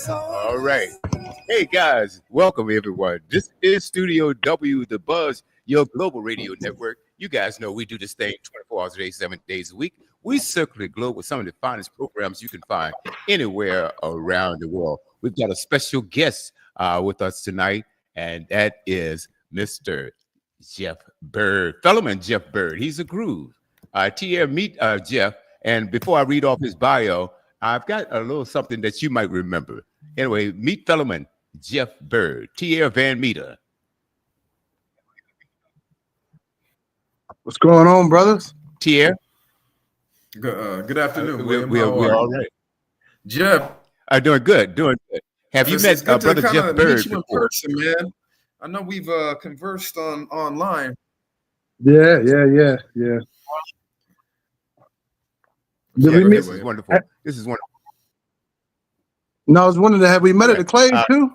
All right. Hey guys, welcome everyone. This is Studio W, the Buzz, your global radio network. You guys know we do this thing 24 hours a day, 7 days a week. We circulate the globe with some of the finest programs you can find anywhere around the world. We've got a special guest with us tonight, and that is Mr. Jeff Bird, Fellowman Jeff Bird. He's a groove. TR, meet Jeff. And before I read off his bio, I've got a little something that you might remember. Anyway, meet Fellowman Jeff Bird, TR Van Meter. What's going on, brothers? TR? Good afternoon. We're all right. Jeff. Doing good, doing good. Have you met Brother Jeff Bird in person, man? I know we've conversed online. Yeah. This is wonderful. This is wonderful. No, I was wondering, have we met at the Clave too?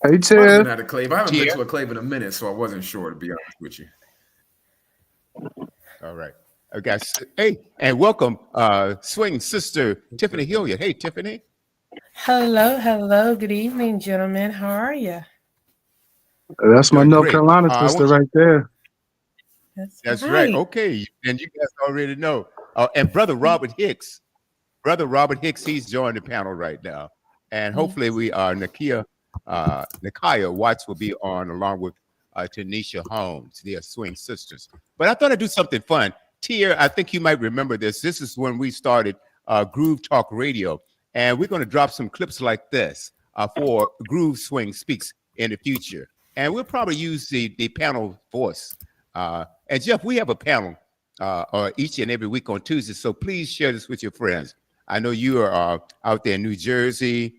Hey, Ted. At a Clave. I haven't been to a Clave in a minute, so I wasn't sure, to be honest with you. All right. Guys, hey, and welcome, swing sister Tiffany Hilliard. Hey, Tiffany. Hello. Good evening, gentlemen. How are you? That's my North Carolina sister right there. That's right. Okay, and you guys already know. And Brother Robert Hicks. He's joined the panel right now. And hopefully Nakia Watts will be on along with Tanisha Holmes. They are swing sisters. But I thought I'd do something fun. Tia, I think you might remember this. This is when we started Groove Talk Radio. And we're going to drop some clips like this for Groove Swing Speaks in the future. And we'll probably use the panel voice. And Jeff, we have a panel each and every week on Tuesday. So please share this with your friends. I know you are out there in New Jersey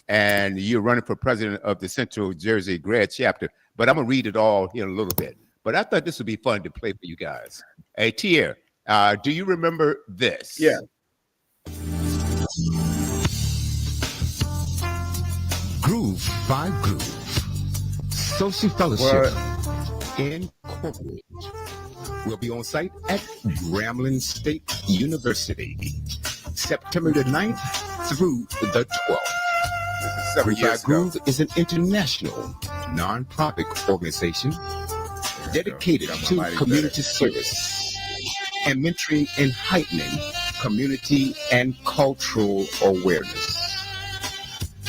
and you're running for president of the Central Jersey Grad Chapter. But I'm going to read it all here in a little bit. But I thought this would be fun to play for you guys. Hey, Tia, do you remember this? Yeah. Groove by Groove. Social Fellowship Incorporated will be on site at Grambling State University, September the 9th through the 12th. Groove by Groove is an international nonprofit organization dedicated to community service and mentoring and heightening community and cultural awareness.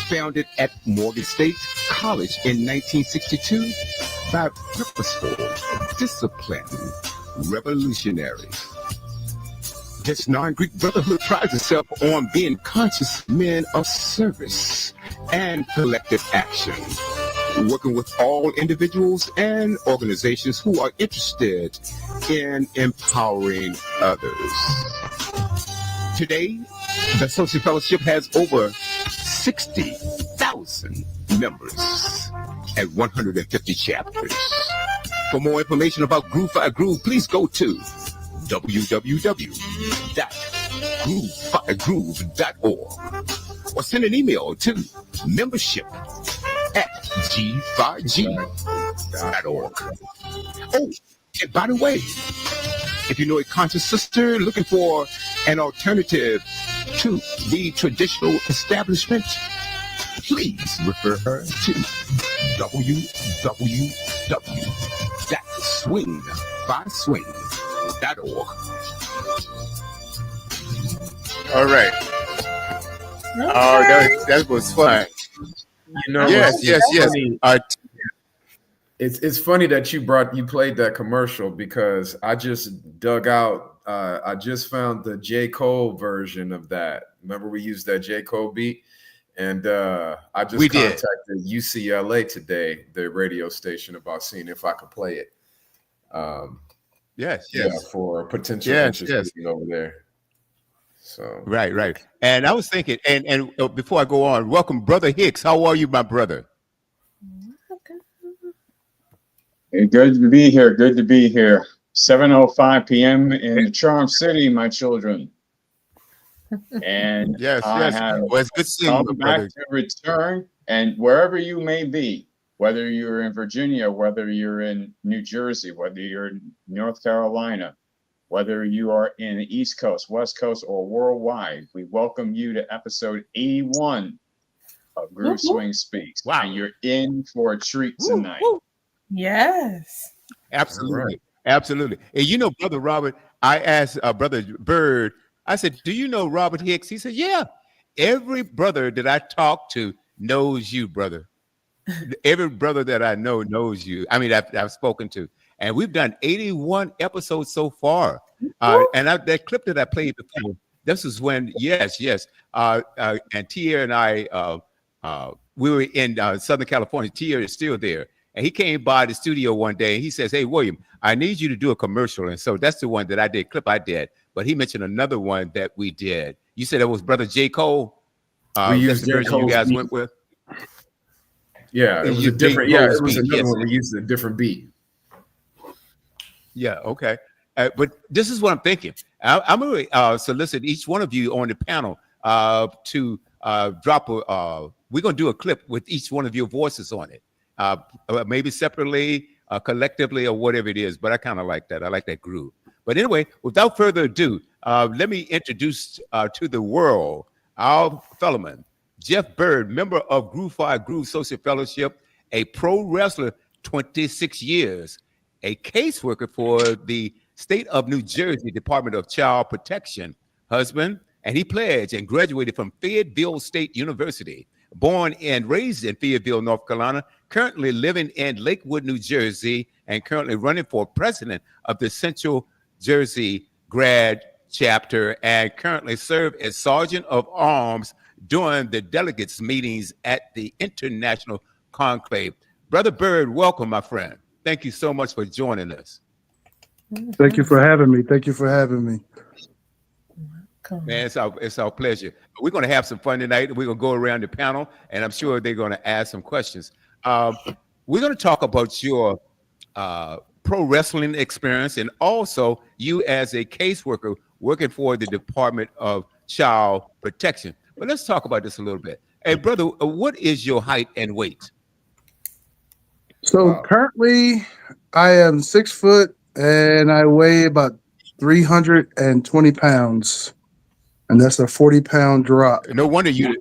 Founded at Morgan State College in 1962 by purposeful, disciplined revolutionaries. This non-Greek brotherhood prides itself on being conscious men of service and collective action, working with all individuals and organizations who are interested in empowering others. Today, the Social Fellowship has over 60,000 members and 150 chapters. For more information about Groove by Groove, please go to www.groovebygroove.org or send an email to membership@g5g.org. Oh, and by the way, if you know a conscious sister looking for an alternative to the traditional establishment, please refer her to www.swingbyswing.org. All right. Oh, that was fun. You know, yes. It's funny that you played that commercial because I just dug out. I just found the J. Cole version of that. Remember we used that J. Cole beat, and I just contacted UCLA today, the radio station, about seeing if I could play it. Yes. For potential interest over there. So right. And I was thinking, and before I go on, welcome, Brother Hicks. How are you, my brother? Hey, good to be here. 7:05 p.m. in the Charm City, my children. And yes. Well, it's good seeing you, back brother. to return, and wherever you may be, whether you're in Virginia, whether you're in New Jersey, whether you're in North Carolina, Whether you are in the East Coast, West Coast, or worldwide, we welcome you to episode 81 of Groove Swing Speaks. Wow. And you're in for a treat tonight. Yes. Absolutely. All right. Absolutely. And you know, Brother Robert, I asked Brother Bird, I said, do you know Robert Hicks? He said, yeah. Every brother that I talk to knows you, brother. Every brother that I know knows you. I mean, I've spoken to. And we've done 81 episodes so far. And that clip that I played before, this is when, yes. And Tia and I, we were in Southern California. Tia is still there. And he came by the studio one day and he says, hey, William, I need you to do a commercial. And so that's the one that I did, clip I did. But he mentioned another one that we did. You said it was Brother J. Cole. We used the version J. you guys Cole's went with. Yeah, it was a different. Yeah, it was another one. We used a different beat. Yeah, okay. But this is what I'm thinking. I'm going to solicit each one of you on the panel to drop a. We're going to do a clip with each one of your voices on it. Maybe separately, collectively, or whatever it is. But I kind of like that. I like that groove. But anyway, without further ado, let me introduce to the world our fellowman, Jeff Bird, member of Groove 5 Groove Social Fellowship, a pro wrestler, 26 years, a caseworker for the state of New Jersey Department of Child Protection, husband, and he pledged and graduated from Fayetteville State University. Born and raised in Fayetteville, North Carolina, currently living in Lakewood, New Jersey, and currently running for president of the Central Jersey Grad Chapter, and currently serve as Sergeant of Arms during the delegates meetings at the International Conclave. Brother Bird, welcome, my friend. Thank you so much for joining us. Thank you for having me. Thank you for having me. Man, it's our pleasure. We're going to have some fun tonight. We're going to go around the panel, and I'm sure they're going to ask some questions. We're going to talk about your pro wrestling experience and also you as a caseworker working for the Department of Child Protection. But let's talk about this a little bit. Hey, brother, what is your height and weight? So currently, I am 6 foot and I weigh about 320 pounds. And that's a 40-pound drop. No wonder you.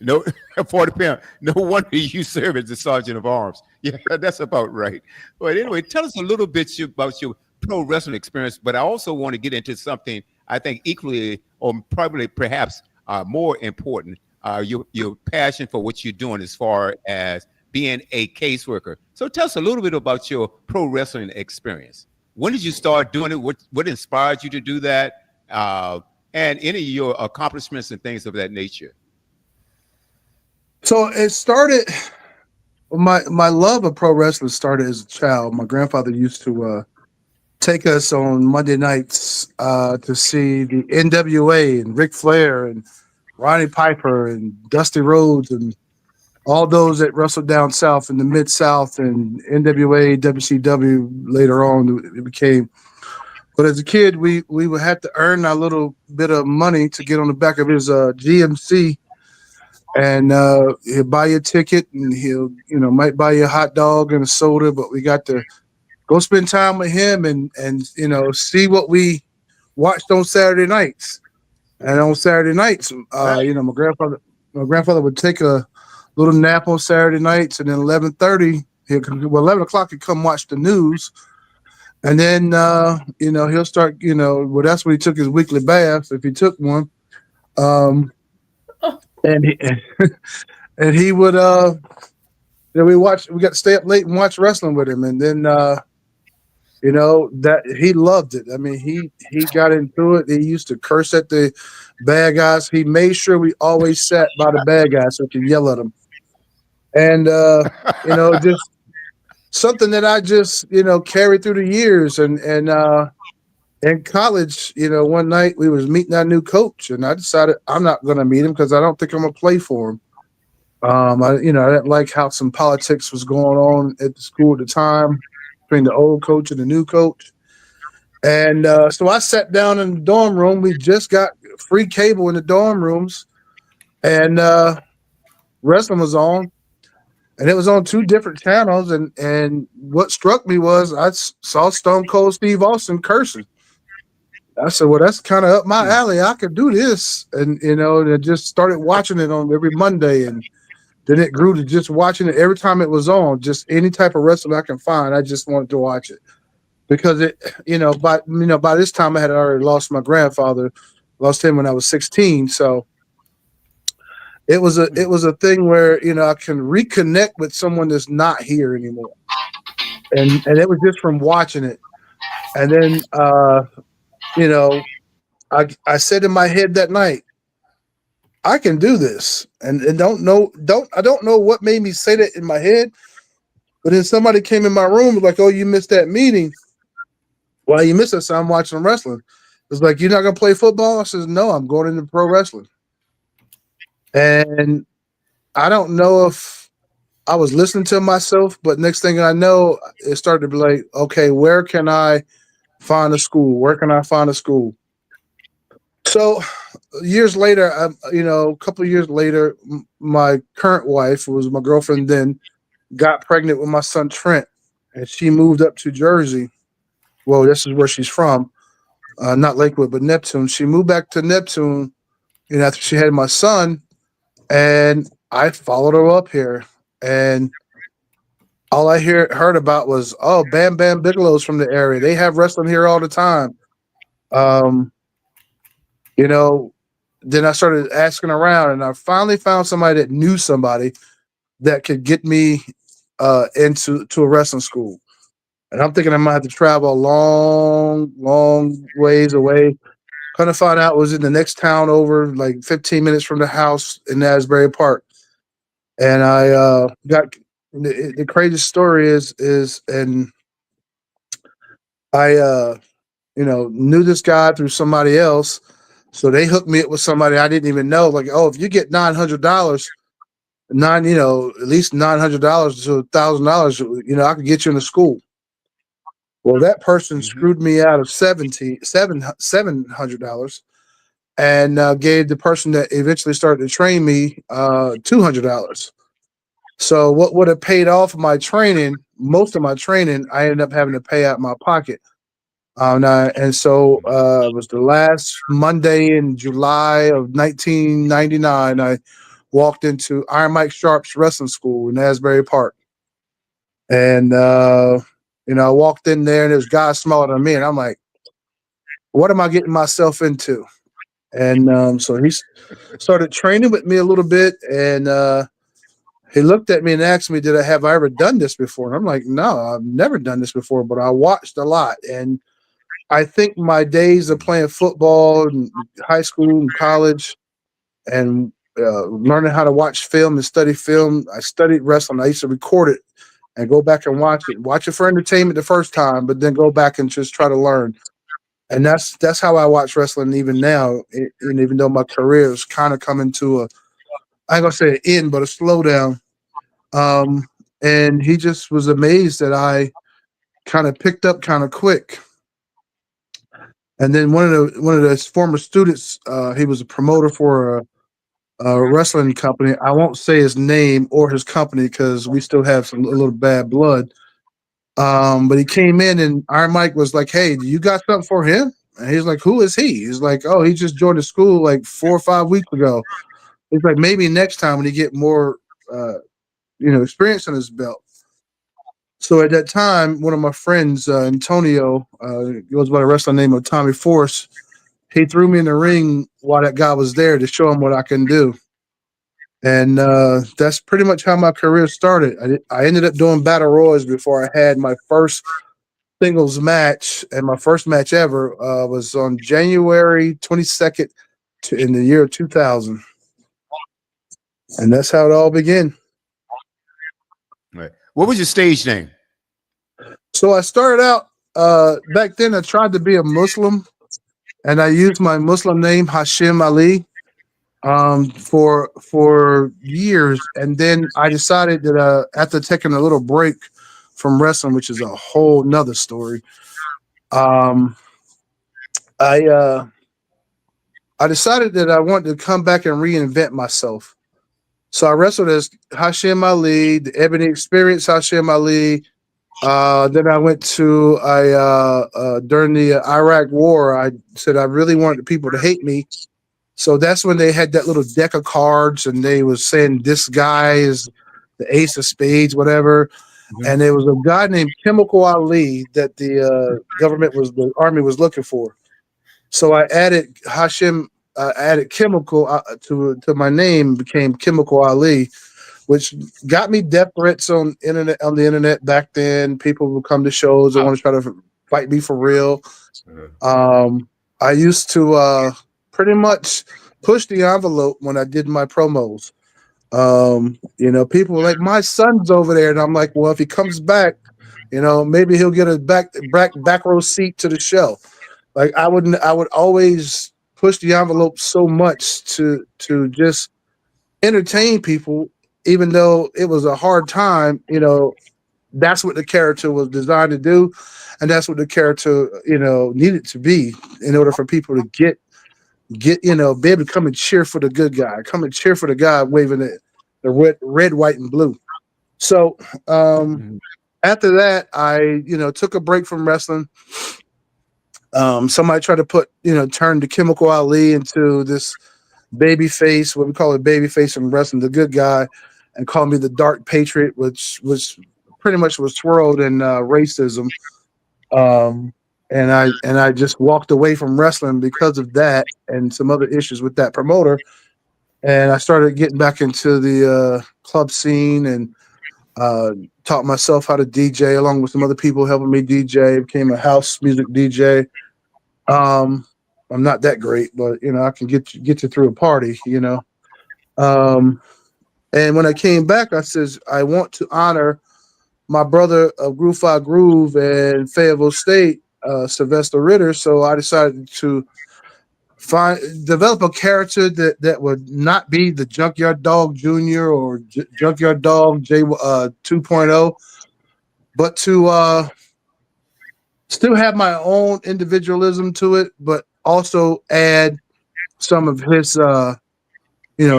No, 40 pounds. No wonder you serve as the Sergeant of Arms. Yeah, that's about right. But anyway, tell us a little bit about your pro wrestling experience. But I also want to get into something I think equally, or probably perhaps more important, your passion for what you're doing as far as being a caseworker. So tell us a little bit about your pro wrestling experience. When did you start doing it? What inspired you to do that? And any of your accomplishments and things of that nature. So it started, my love of pro wrestling started as a child. My grandfather used to take us on Monday nights to see the NWA and Ric Flair and Roddy Piper and Dusty Rhodes and all those that wrestled down south in the Mid-South and NWA, WCW later on it became. But as a kid, we would have to earn our little bit of money to get on the back of his GMC, and he'll buy you a ticket, and he'll might buy you a hot dog and a soda. But we got to go spend time with him and see what we watched on Saturday nights. And on Saturday nights, my grandfather would take a little nap on Saturday nights, and then 11:30, 11 o'clock, he'd come watch the news. And then, he'll start, that's when he took his weekly bath, if he took one. And he would, we got to stay up late and watch wrestling with him. And then, that he loved it. I mean, he got into it. He used to curse at the bad guys. He made sure we always sat by the bad guys so we could yell at them. And, just something that I just, carried through the years. And in college, one night we was meeting our new coach, and I decided I'm not going to meet him because I don't think I'm going to play for him. I didn't like how some politics was going on at the school at the time between the old coach and the new coach. And so I sat down in the dorm room. We just got free cable in the dorm rooms, and wrestling was on. and it was on 2 different channels. And what struck me was I saw Stone Cold Steve Austin cursing. I said, well, that's kind of up my alley. I could do this. And, and I just started watching it on every Monday. And then it grew to just watching it every time it was on, just any type of wrestling I can find. I just wanted to watch it because by this time I had already lost my grandfather, lost him when I was 16. So it was a thing where, I can reconnect with someone that's not here anymore. And it was just from watching it. And then, I said in my head that night, I can do this. And I don't know what made me say that in my head. But then somebody came in my room like, oh, you missed that meeting. Well, you missed it, so I'm watching wrestling. It's like, you're not gonna play football? I says, no, I'm going into pro wrestling. And I don't know if I was listening to myself, but next thing I know, it started to be like, okay, where can I find a school? Where can I find a school? So years later, a couple of years later, my current wife, who was my girlfriend then, got pregnant with my son Trent, and she moved up to Jersey. Well, this is where she's from, not Lakewood, but Neptune. She moved back to Neptune, after she had my son, and I followed her up here, and all I heard about was, oh, Bam Bam Bigelow's from the area. They have wrestling here all the time. Then I started asking around, and I finally found somebody that knew somebody that could get me into a wrestling school. And I'm thinking I might have to travel a long, long ways away. Kind of find out it was in the next town over, like 15 minutes from the house in Asbury Park. And I got the craziest story is and I knew this guy through somebody else. So they hooked me up with somebody I didn't even know. Like, oh, if you get $900, at least $900 to $1,000, I could get you in the school. Well, that person screwed me out of $700, and gave the person that eventually started to train me $200. So what would have paid off my training, most of my training, I ended up having to pay out of my pocket. It was the last Monday in July of 1999. I walked into Iron Mike Sharp's wrestling school in Asbury Park. And, I walked in there and there's guys smaller than me. And I'm like, what am I getting myself into? And so he started training with me a little bit. And he looked at me and asked me, have I ever done this before? And I'm like, no, I've never done this before, but I watched a lot. And I think my days of playing football in high school and college and learning how to watch film and study film, I studied wrestling. I used to record it and go back and watch it for entertainment the first time, but then go back and just try to learn. And that's how I watch wrestling even now. And even though my career is kind of coming to I ain't gonna say an end, but a slowdown. And he just was amazed that I kind of picked up kind of quick. And then one of his former students, he was a promoter for a wrestling company. I won't say his name or his company because we still have a little bad blood. But he came in and Iron Mike was like, "Hey, do you got something for him?" And he's like, "Who is he?" He's like, "Oh, he just joined the school like 4 or 5 weeks ago." He's like, "Maybe next time when he get more, experience on his belt." So at that time, one of my friends, Antonio, goes by the wrestling name of Tommy Force. He threw me in the ring while that guy was there to show him what I can do. And that's pretty much how my career started. I ended up doing battle royals before I had my first singles match, and my first match ever was on January 22nd in the year 2000. And that's how it all began. Right. What was your stage name? So I started out back then. I tried to be a Muslim, and I used my Muslim name Hashim Ali for years. And then I decided that after taking a little break from wrestling, which is a whole nother story, I decided that I wanted to come back and reinvent myself. So I wrestled as Hashem Ali, the Ebony Experience Hashem Ali. Then I went to during the Iraq War. I said I really wanted people to hate me, so that's when they had that little deck of cards, and they was saying this guy is the Ace of Spades, whatever. Mm-hmm. And there was a guy named Chemical Ali that the army was looking for. So I added added Chemical to my name, became Chemical Ali, which got me death threats on the internet back then. People would come to shows and want to try to fight me for real. I used to pretty much push the envelope when I did my promos. People were like, my son's over there, and I'm like, well, if he comes back, maybe he'll get a back row seat to the show. Like I would always push the envelope so much to just entertain people. Even though it was a hard time, that's what the character was designed to do. And that's what the character, needed to be in order for people to get, be able to come and cheer for the good guy, come and cheer for the guy waving the red, white, and blue. So after that, I, took a break from wrestling. Somebody tried to turn the Chemical Ali into this baby face, what we call a baby face in wrestling, the good guy, and called me the Dark Patriot, which was pretty much was swirled in racism. And I just walked away from wrestling because of that and some other issues with that promoter. And I started getting back into the club scene and taught myself how to DJ along with some other people helping me DJ. Became a house music DJ. I'm not that great, but I can get you through a party, And when I came back, I says, I want to honor my brother of Groove 5 Groove in Fayetteville State, Sylvester Ritter. So I decided to develop a character that would not be the Junkyard Dog Jr. or Junkyard Dog 2.0, but to still have my own individualism to it, but also add some of his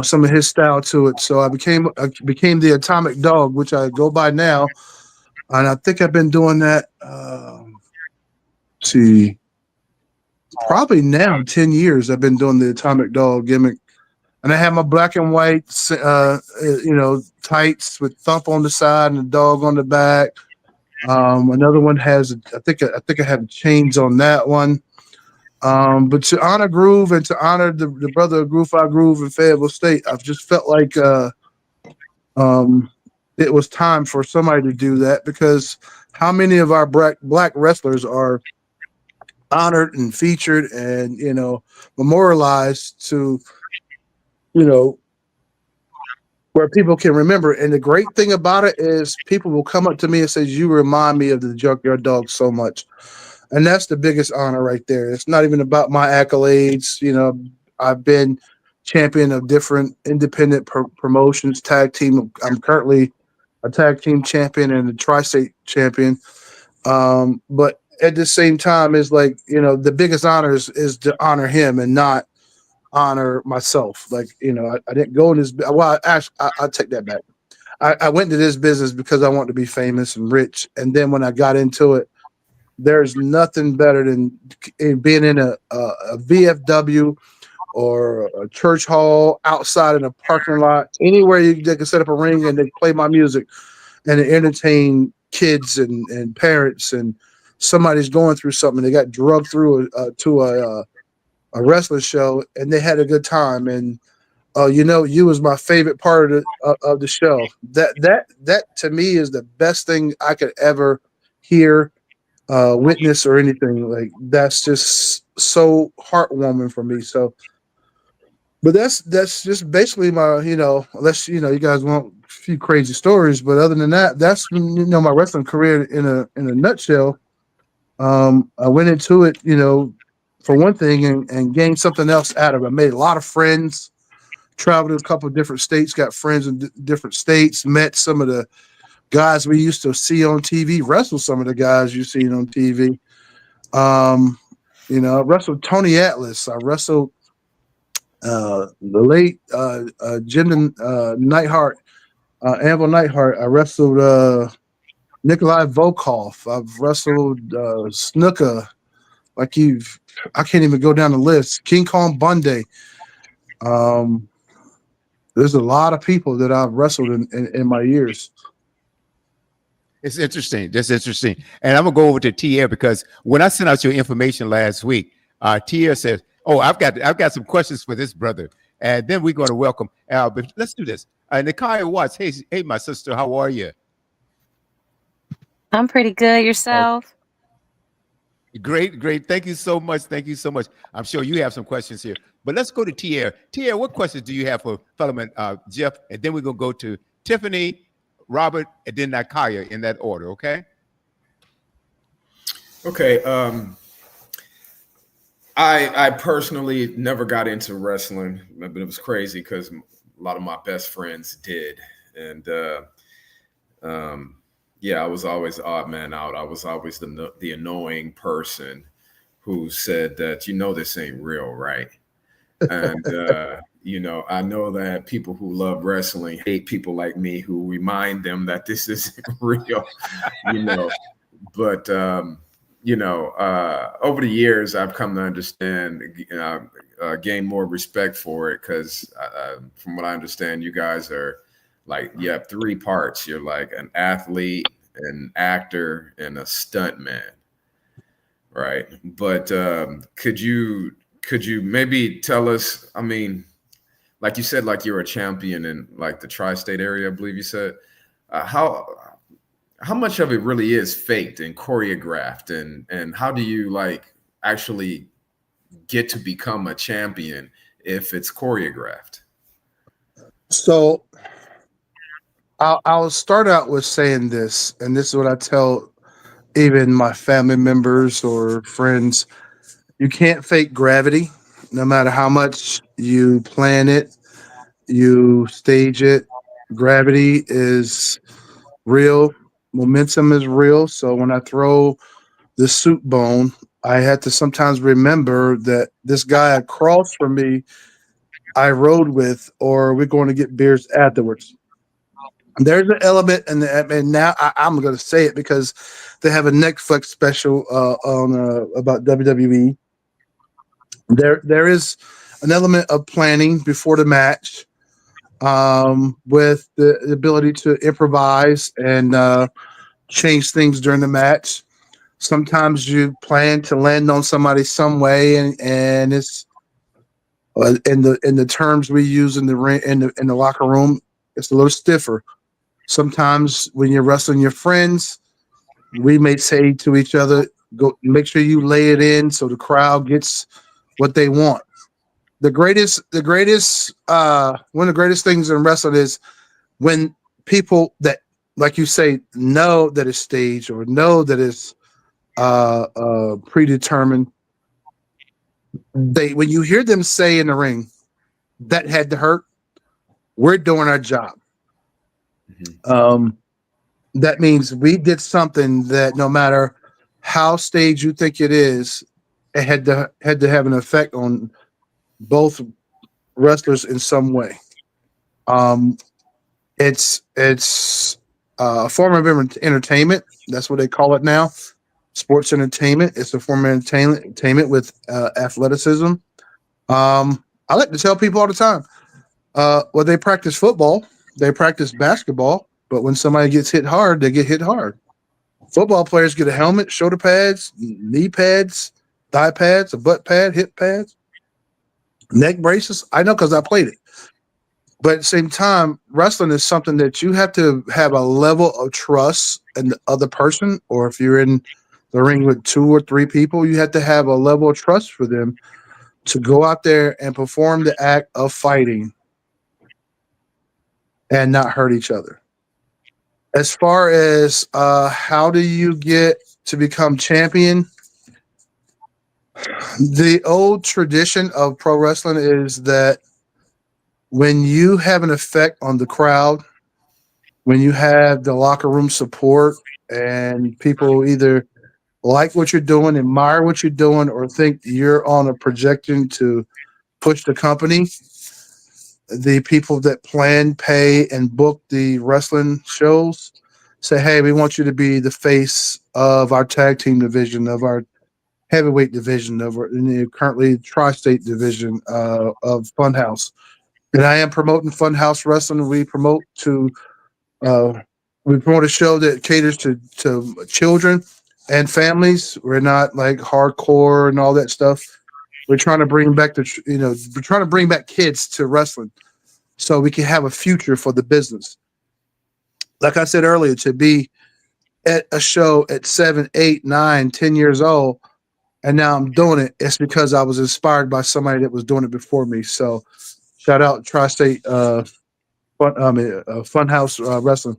some of his style to it. So I became the Atomic Dog, which I go by now, and I think I've been doing that. Probably now 10 years I've been doing the Atomic Dog gimmick, and I have my black and white, tights with Thump on the side and the dog on the back. Another one has, I think I have chains on that one. But to honor Groove and to honor the brother of Groove 5 Groove in Fayetteville State, I've just felt like it was time for somebody to do that, because how many of our black wrestlers are honored and featured and memorialized to where people can remember. And the great thing about it is people will come up to me and say, you remind me of the Junkyard Dog so much. And that's the biggest honor right there. It's not even about my accolades. I've been champion of different independent promotions, tag team. I'm currently a tag team champion and a tri-state champion. But at the same time, it's like, the biggest honors is to honor him and not honor myself. Like, I didn't go in this. Well, I'll take that back. I went into this business because I wanted to be famous and rich. And then when I got into it, there's nothing better than being in a VFW or a church hall, outside in a parking lot, anywhere they can set up a ring and they play my music and they entertain kids and parents, and somebody's going through something. They got drugged through to a wrestling show and they had a good time. And you was my favorite part of the show. That to me is the best thing I could ever hear, witness, or anything. Like, that's just so heartwarming for me. So, but that's just basically my, unless you guys want a few crazy stories, but other than that, that's my wrestling career in a nutshell. I went into it, for one thing, and gained something else out of it. I made a lot of friends, traveled to a couple of different states, got friends in different states, met some of the guys we used to see on TV, wrestled some of the guys you seen on TV. I wrestled Tony Atlas. I wrestled The late Jim Neidhart, Anvil Neidhart. I wrestled Nikolai Volkov. I've wrestled Snuka. I can't even go down the list. King Kong Bundy. There's a lot of people that I've wrestled in my years. It's interesting. That's interesting. And I'm gonna go over to Tia because when I sent out your information last week, Tia says, "Oh, I've got some questions for this brother," and then we're going to welcome Al. But let's do this. Nakia Watts, hey, my sister, how are you? I'm pretty good. Yourself? Great. Thank you so much. I'm sure you have some questions here, but let's go to Tia. Tia, what questions do you have for Fellowman Jeff? And then we're gonna go to Tiffany, Robert, and then Nakia in that order. Okay. Okay. I personally never got into wrestling, but it was crazy because a lot of my best friends did, and yeah, I was always the odd man out. I was always the annoying person who said that, this ain't real, right? And, I know that people who love wrestling hate people like me who remind them that this isn't real, But, over the years, I've come to understand, gain more respect for it because from what I understand, you guys are like, you have three parts. You're like an athlete, an actor, and a stunt man, right? But could you maybe tell us, I mean, like you said, like you're a champion in like the tri-state area, I believe you said, how much of it really is faked and choreographed, and how do you like actually get to become a champion if it's choreographed? So I'll start out with saying this, and this is what I tell even my family members or friends. You can't fake gravity, no matter how much you plan it, you stage it. Gravity is real. Momentum is real. So when I throw the soup bone, I had to sometimes remember that this guy across from me I rode with, or we're going to get beers afterwards. There's an element, and now I'm going to say it because they have a Netflix special on about WWE. There is an element of planning before the match, with the ability to improvise and change things during the match. Sometimes you plan to land on somebody some way, and it's in the terms we use in the ring in the locker room, it's a little stiffer. Sometimes when you're wrestling your friends, we may say to each other, "Go, make sure you lay it in so the crowd gets what they want." One of the greatest things in wrestling is when people that, like you say, know that it's staged or know that it's predetermined. When you hear them say in the ring, "That had to hurt," we're doing our job. That means we did something that no matter how staged you think it is, it had to have an effect on both wrestlers in some way. It's a form of entertainment. That's what they call it now. Sports entertainment. It's a form of entertainment with athleticism. I like to tell people all the time, well, they practice football, they practice basketball, but when somebody gets hit hard, they get hit hard. Football players get a helmet, shoulder pads, knee pads, thigh pads, a butt pad, hip pads, neck braces. I know because I played it. But at the same time, wrestling is something that you have to have a level of trust in the other person, or if you're in the ring with 2 or 3 people, you have to have a level of trust for them to go out there and perform the act of fighting and not hurt each other. As far as how do you get to become champion, the old tradition of pro wrestling is that when you have an effect on the crowd, when you have the locker room support and people either like what you're doing, admire what you're doing, or think you're on a projection to push the company. The people that plan, pay, and book the wrestling shows say, hey, we want you to be the face of our tag team division, of our heavyweight division, of our currently tri-state division of Funhouse. And I am promoting Funhouse Wrestling. We promote a show that caters to children and families. We're not like hardcore and all that stuff. We're trying to bring back we're trying to bring back kids to wrestling so we can have a future for the business. Like I said earlier, to be at a show at 7, 8, 9, 10 years old, and now I'm doing it, it's because I was inspired by somebody that was doing it before me. So shout out Tri-State Funhouse Wrestling.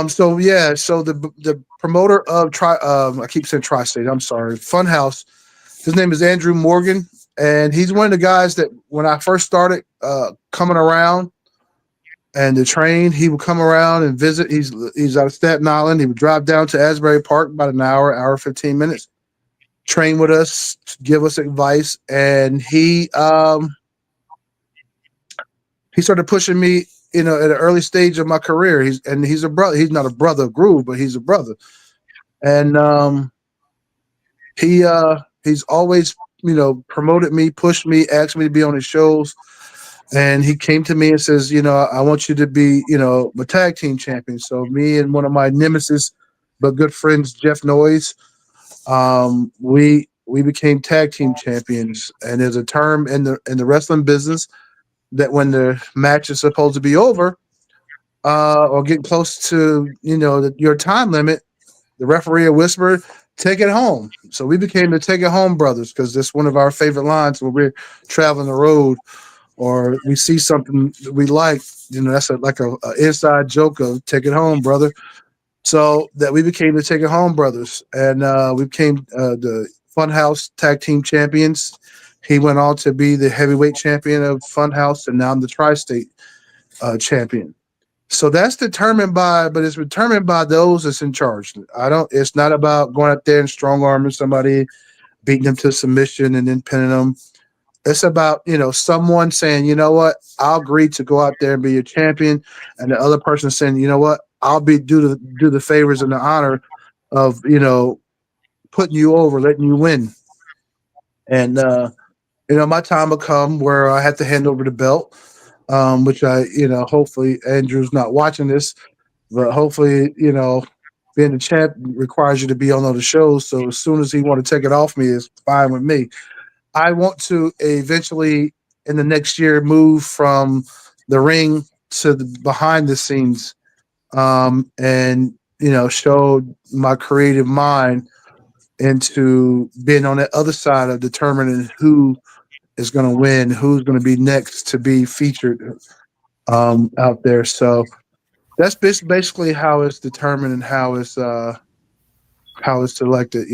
So the promoter of I keep saying Tri-State, I'm sorry, Funhouse, his name is Andrew Morgan, and he's one of the guys that when I first started coming around and to train, he would come around and visit. He's out of Staten Island. He would drive down to Asbury Park about an hour, 15 minutes, train with us, give us advice, and he started pushing me, at an early stage of my career. He's a brother. He's not a brother of Groove, but he's a brother. And he's always, promoted me, pushed me, asked me to be on his shows. And he came to me and says, I want you to be, my tag team champion. So me and one of my nemesis, but good friends, Jeff Noyes, we became tag team champions. And there's a term in the wrestling business that when the match is supposed to be over, or getting close to, your time limit, the referee will whisper, take it home. So we became the Take It Home Brothers because that's one of our favorite lines when we're traveling the road or we see something that we like. That's like a inside joke of take it home, brother. So that we became the Take It Home Brothers, and we became the Funhouse Tag Team Champions. He went on to be the heavyweight champion of Funhouse, and now I'm the Tri-State champion. So that's determined by those that's in charge. It's not about going out there and strong arming somebody, beating them to submission and then pinning them. It's about, someone saying, you know what, I'll agree to go out there and be your champion. And the other person saying, you know what, I'll do the favors and the honor of, putting you over, letting you win. And, my time will come where I have to hand over the belt, which hopefully Andrew's not watching this, but hopefully, being the champ requires you to be on all the shows. So as soon as he want to take it off me, it's fine with me. I want to eventually in the next year move from the ring to the behind the scenes, and, show my creative mind into being on that other side of determining who is going to win, who's going to be next to be featured out there. So that's basically how it's determined and how it's selected.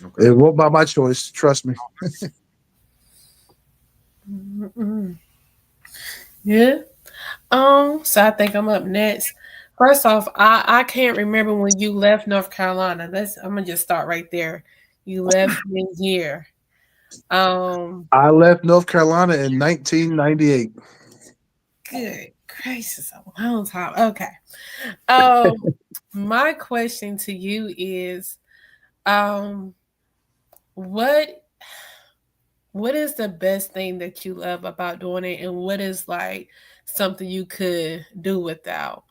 Okay. It won't by my choice. Trust me. Yeah. So I think I'm up next. First off, I can't remember when you left North Carolina. I'm gonna just start right there. You left in here. I left North Carolina in 1998. Good gracious, a long time. Okay. My question to you is, what is the best thing that you love about doing it, and what is like something you could do without?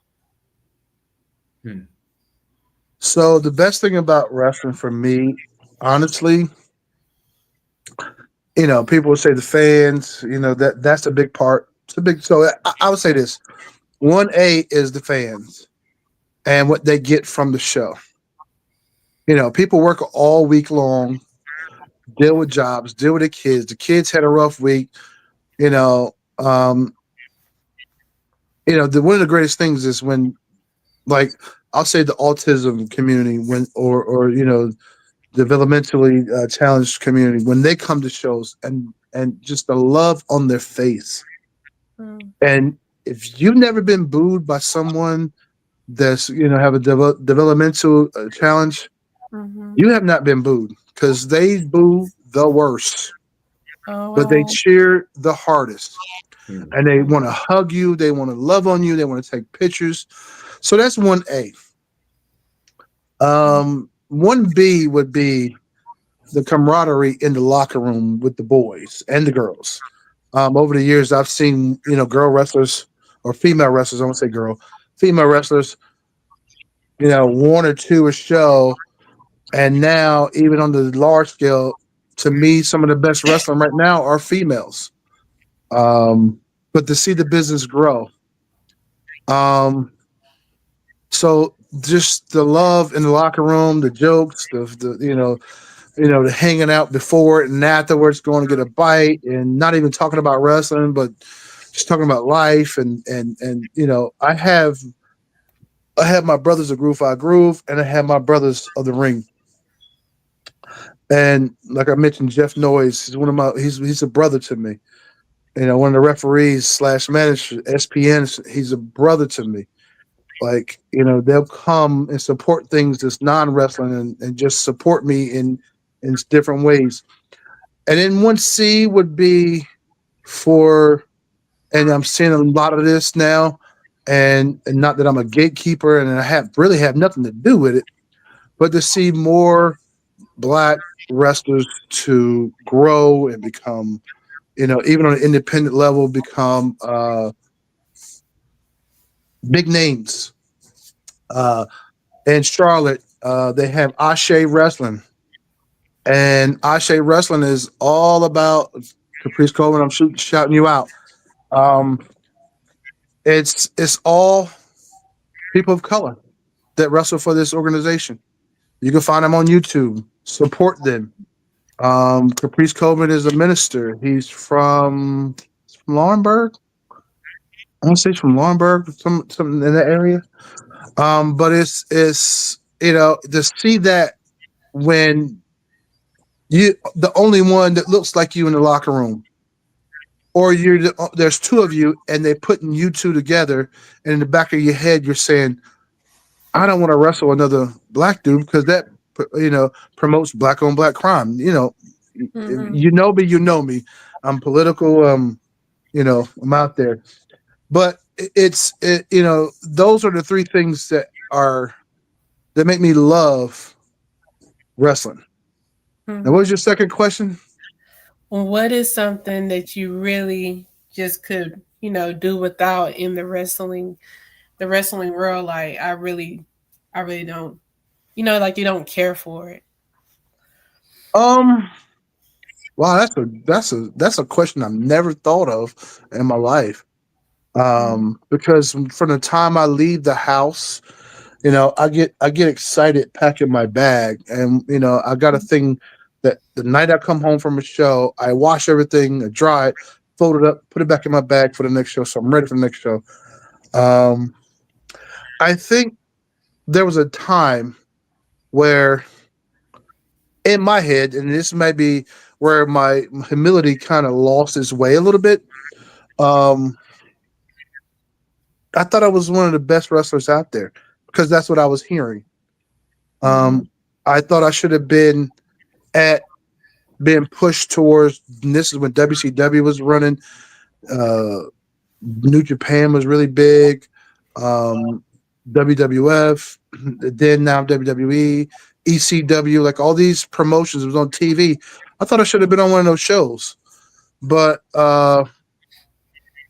So the best thing about wrestling for me, honestly, people would say the fans, that's a big part. It's a big. So I would say this: 1A is the fans and what they get from the show. People work all week long, deal with jobs, deal with the kids. The kids had a rough week. One of the greatest things is when, like, I'll say the autism community or developmentally challenged community, when they come to shows and just the love on their face. And if you've never been booed by someone that's, have a developmental challenge, you have not been booed because they boo the worst. but they Oh, cheer the hardest. Hmm. And they want to hug you. They want to love on you. They want to take pictures. So that's 1A. 1B would be the camaraderie in the locker room with the boys and the girls. Over the years, I've seen, girl wrestlers or female wrestlers. I won't say girl, female wrestlers, one or two a show. And now, even on the large scale, to me, some of the best wrestling right now are females. But to see the business grow. So just the love in the locker room, the jokes, the hanging out before it and afterwards, going to get a bite, and not even talking about wrestling, but just talking about life. And I have my brothers of Groove I Groove, and I have my brothers of the Ring. And like I mentioned, Jeff Noyes is he's a brother to me. One of the referees / managers, SPN, he's a brother to me. Like, they'll come and support things that's non-wrestling and just support me in different ways. And then 1C would be and I'm seeing a lot of this now, and not that I'm a gatekeeper and I really have nothing to do with it, but to see more Black wrestlers to grow and become, even on an independent level, become big names. In Charlotte, they have Ashe Wrestling. And Ashe Wrestling is all about Caprice Coleman. I'm shouting you out. It's all people of color that wrestle for this organization. You can find them on YouTube. Support them. Caprice Coleman is a minister. He's from Laurinburg. I want to say he's from Laurinburg, something in that area. But it's to see that when you the only one that looks like you in the locker room, or there's two of you and they're putting you two together, and in the back of your head you're saying, I don't want to wrestle another Black dude because that promotes Black on Black crime. mm-hmm. You know me. I'm political. I'm out there. But those are the three things that make me love wrestling. Mm-hmm. Now, what was your second question? What is something that you really just could, do without in the wrestling world? Like I really don't, like you don't care for it. Wow, that's a question I've never thought of in my life. Because from the time I leave the house, I get excited packing my bag, and I got a thing that the night I come home from a show, I wash everything, I dry it, fold it up, put it back in my bag for the next show, so I'm ready for the next show. I think there was a time where, in my head, and this might be where my humility kind of lost its way a little bit. I thought I was one of the best wrestlers out there because that's what I was hearing. I thought I should have been pushed towards, and this is when WCW was running. New Japan was really big. WWF, then now WWE, ECW, like all these promotions was on TV. I thought I should have been on one of those shows, but I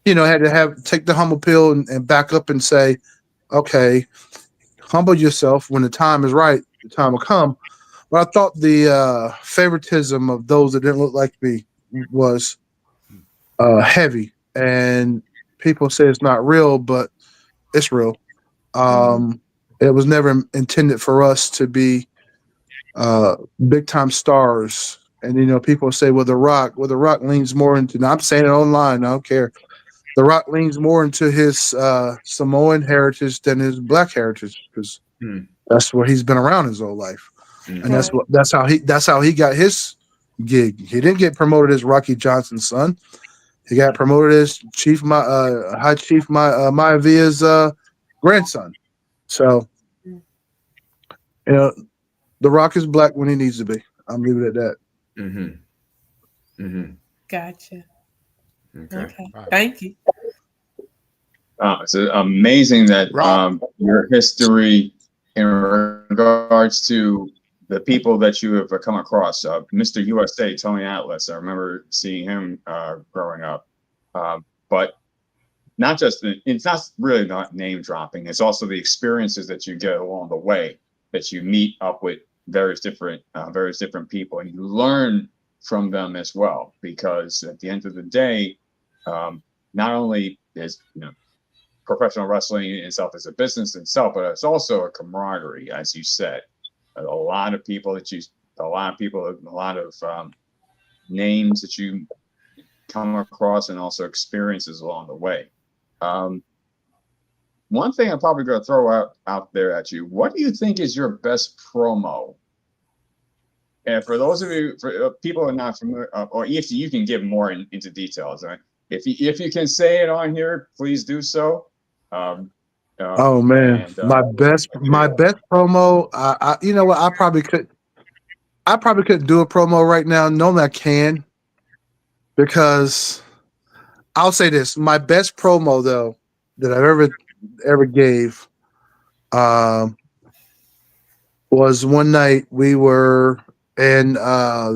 had to take the humble pill and back up and say, okay, humble yourself. When the time is right, the time will come. But I thought the favoritism of those that didn't look like me was heavy, and people say it's not real, but it's real. It was never intended for us to be big time stars. And people say, well, The Rock leans more into. Now, I'm saying it online. I don't care. The Rock leans more into his Samoan heritage than his Black heritage because that's where he's been around his whole life, and that's how he got his gig. He didn't get promoted as Rocky Johnson's son. He got promoted as High Chief Maivia's grandson. So, The Rock is Black when he needs to be. I'll leave it at that. Gotcha. Okay. Okay. Wow. Thank you. It's amazing that Rob. your history in regards to the people that you have come across. Mr. USA, Tony Atlas, I remember seeing him growing up. But not just, it's not really not name dropping, it's also the experiences that you get along the way, that you meet up with various different people, and you learn from them as well. Because at the end of the day, not only is professional wrestling itself as a business itself, but it's also a camaraderie, as you said. A lot of people, a lot of names that you come across, and also experiences along the way. One thing I'm probably going to throw out there at you: what do you think is your best promo? And for those of you, for people who are not familiar, or if you can give more into details, right? If you can say it on here, please do so. Oh man, my best promo. You know what? I probably couldn't do a promo right now. Normally I can, because I'll say this: my best promo though that I've ever gave was one night we were in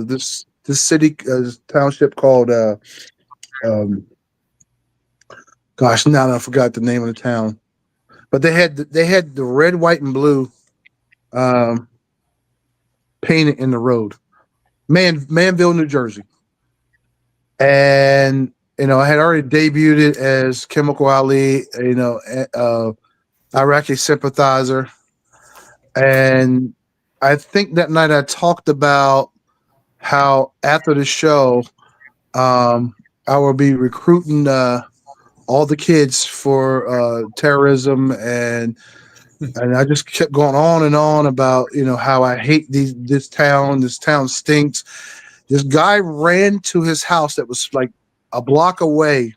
this city township called gosh, now I forgot the name of the town, but they had the red, white, and blue painted in the road, Manville, New Jersey, and I had already debuted it as Chemical Ali, Iraqi sympathizer, and I think that night I talked about how after the show, I will be recruiting all the kids for terrorism, and I just kept going on and on about how I hate this town. This town stinks. This guy ran to his house that was like a block away,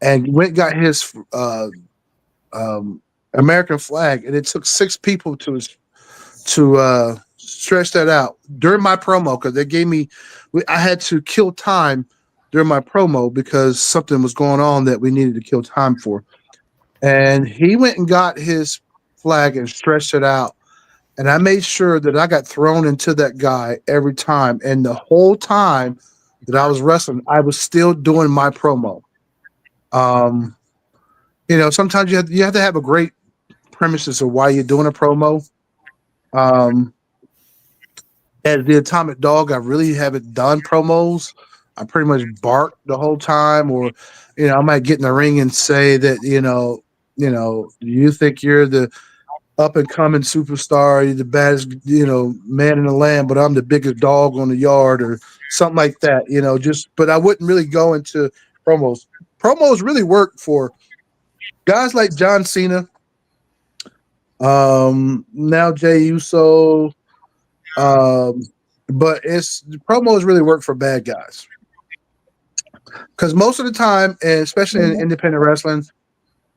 and got his American flag, and it took 6 people to stretch that out during my promo, because they gave me, I had to kill time during my promo because something was going on that we needed to kill time for. And he went and got his flag and stretched it out. And I made sure that I got thrown into that guy every time. And the whole time that I was wrestling, I was still doing my promo. Sometimes you have to have a great premises of why you're doing a promo. As the Atomic Dog, I really haven't done promos. I pretty much bark the whole time, or I might get in the ring and say that you think you're the up and coming superstar, you're the baddest man in the land, but I'm the biggest dog on the yard, or something like that. But I wouldn't really go into promos. Promos really work for guys like John Cena, now Jey Uso. But promos really work for bad guys, because most of the time, and especially in independent wrestling,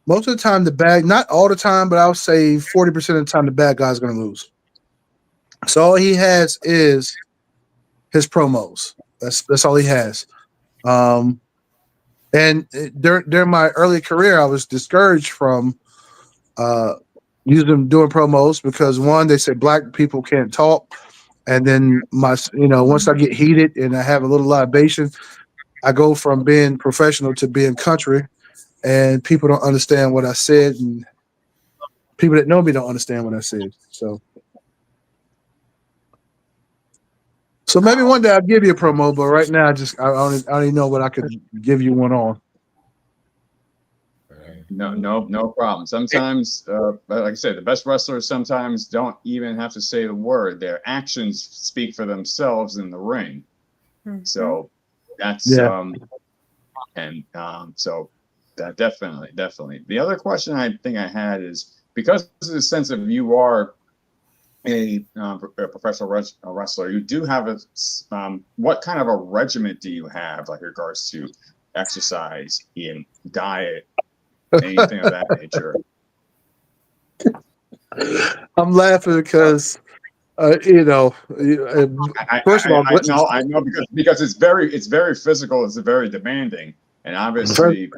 most of the time not all the time, but I would say 40% of the time the bad guy's going to lose. So all he has is his promos. That's all he has. And during my early career, I was discouraged from doing promos because, one, they said black people can't talk. And then once I get heated and I have a little libation, I go from being professional to being country, and people don't understand what I said, and people that know me don't understand what I said. So maybe one day I'll give you a promo, but right now I don't even know what I could give you one on. No problem. Sometimes, like I said, the best wrestlers sometimes don't even have to say the word. Their actions speak for themselves in the ring. Mm-hmm. So that's so that definitely. The other question I think I had is, because of the sense of you are a professional wrestler, you do have what kind of a regiment do you have, like regards to exercise, in diet, anything of that nature? I'm laughing because You know, first of all, I know because it's very physical. It's very demanding, and obviously, you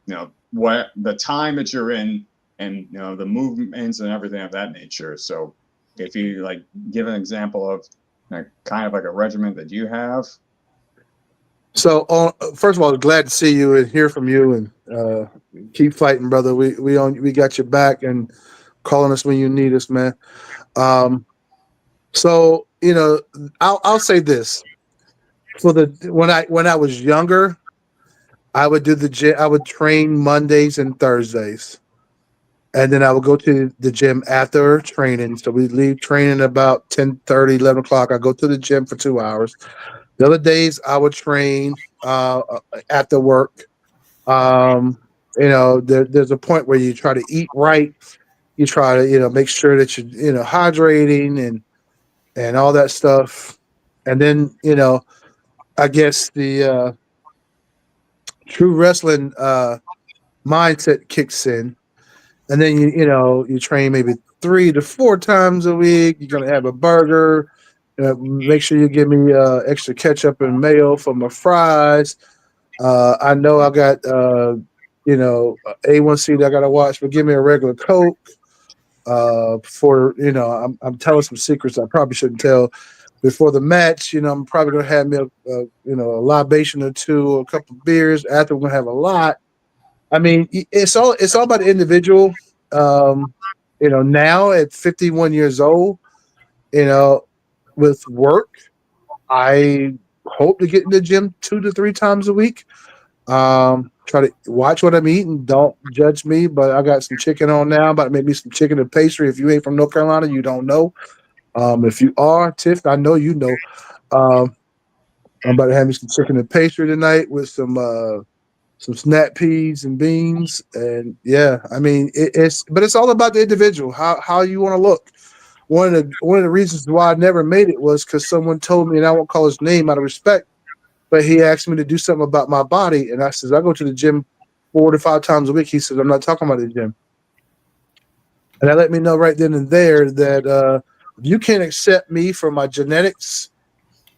know what the time that you're in, and you know the movements and everything of that nature. So, if you like give an example of kind of like a regimen that you have. So, first of all, glad to see you and hear from you, and keep fighting, brother. We got your back, and calling us when you need us, man. So you know, I'll say this for when I was younger, I would do the gym. I would train Mondays and Thursdays, and then I would go to the gym after training. So we leave training about 10:30, 11 o'clock. I go to the gym for 2 hours. The other days I would train after work. You know, there's a point where you try to eat right. You try to, make sure that you're, hydrating and all that stuff. And then, I guess the true wrestling mindset kicks in. And then you train maybe 3 to 4 times a week. You're gonna have a burger. Make sure you give me extra ketchup and mayo for my fries. I know I got A1C that I gotta watch, but give me a regular Coke. I'm telling some secrets I probably shouldn't tell. Before the match, I'm probably gonna have me a libation or two, a couple of beers. After, we're gonna have a lot. I mean, it's all about the individual. Now at 51 years old, with work, I hope to get in the gym 2 to 3 times a week. Try to watch what I'm eating. Don't judge me, but I got some chicken on now. About to make me some chicken and pastry. If you ain't from North Carolina, you don't know. If you are, Tiff, I know you know. I'm about to have me some chicken and pastry tonight with some snap peas and beans. And yeah, I mean it's all about the individual, how you want to look. One of the reasons why I never made it was because someone told me, and I won't call his name out of respect, but he asked me to do something about my body, and I says I go to the gym 4 to 5 times a week. He says I'm not talking about the gym, and that let me know right then and there that if you can't accept me for my genetics,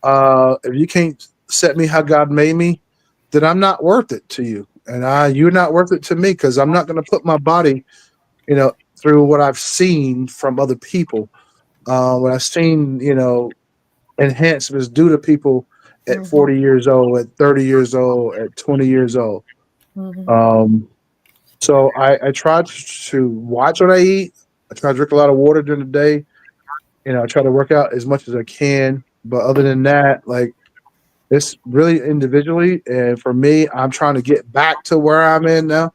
if you can't accept me how God made me, then I'm not worth it to you, and you're not worth it to me, because I'm not going to put my body, through what I've seen from other people. When I've seen, enhancements due to people at 40 years old, at 30 years old, at 20 years old. So I try to watch what I eat. I try to drink a lot of water during the day. I try to work out as much as I can. But other than that, like, it's really individually. And for me, I'm trying to get back to where I'm in now.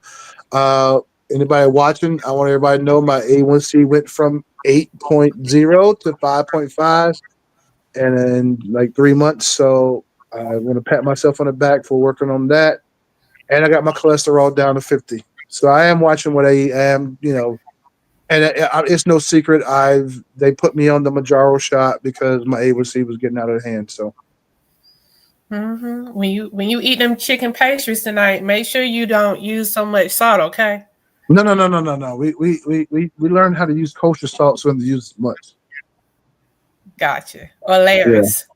Anybody watching, I want everybody to know my A1C went from 8.0 to 5.5 and in like 3 months. So I want to pat myself on the back for working on that. And I got my cholesterol down to 50. So I am watching what I eat. I am, and it's no secret. They put me on the Mounjaro shot because my A1C was getting out of hand. So. When you eat them chicken pastries tonight, make sure you don't use so much salt, okay? No. We learned how to use kosher salt, so we don't use as much. Gotcha. Or layers.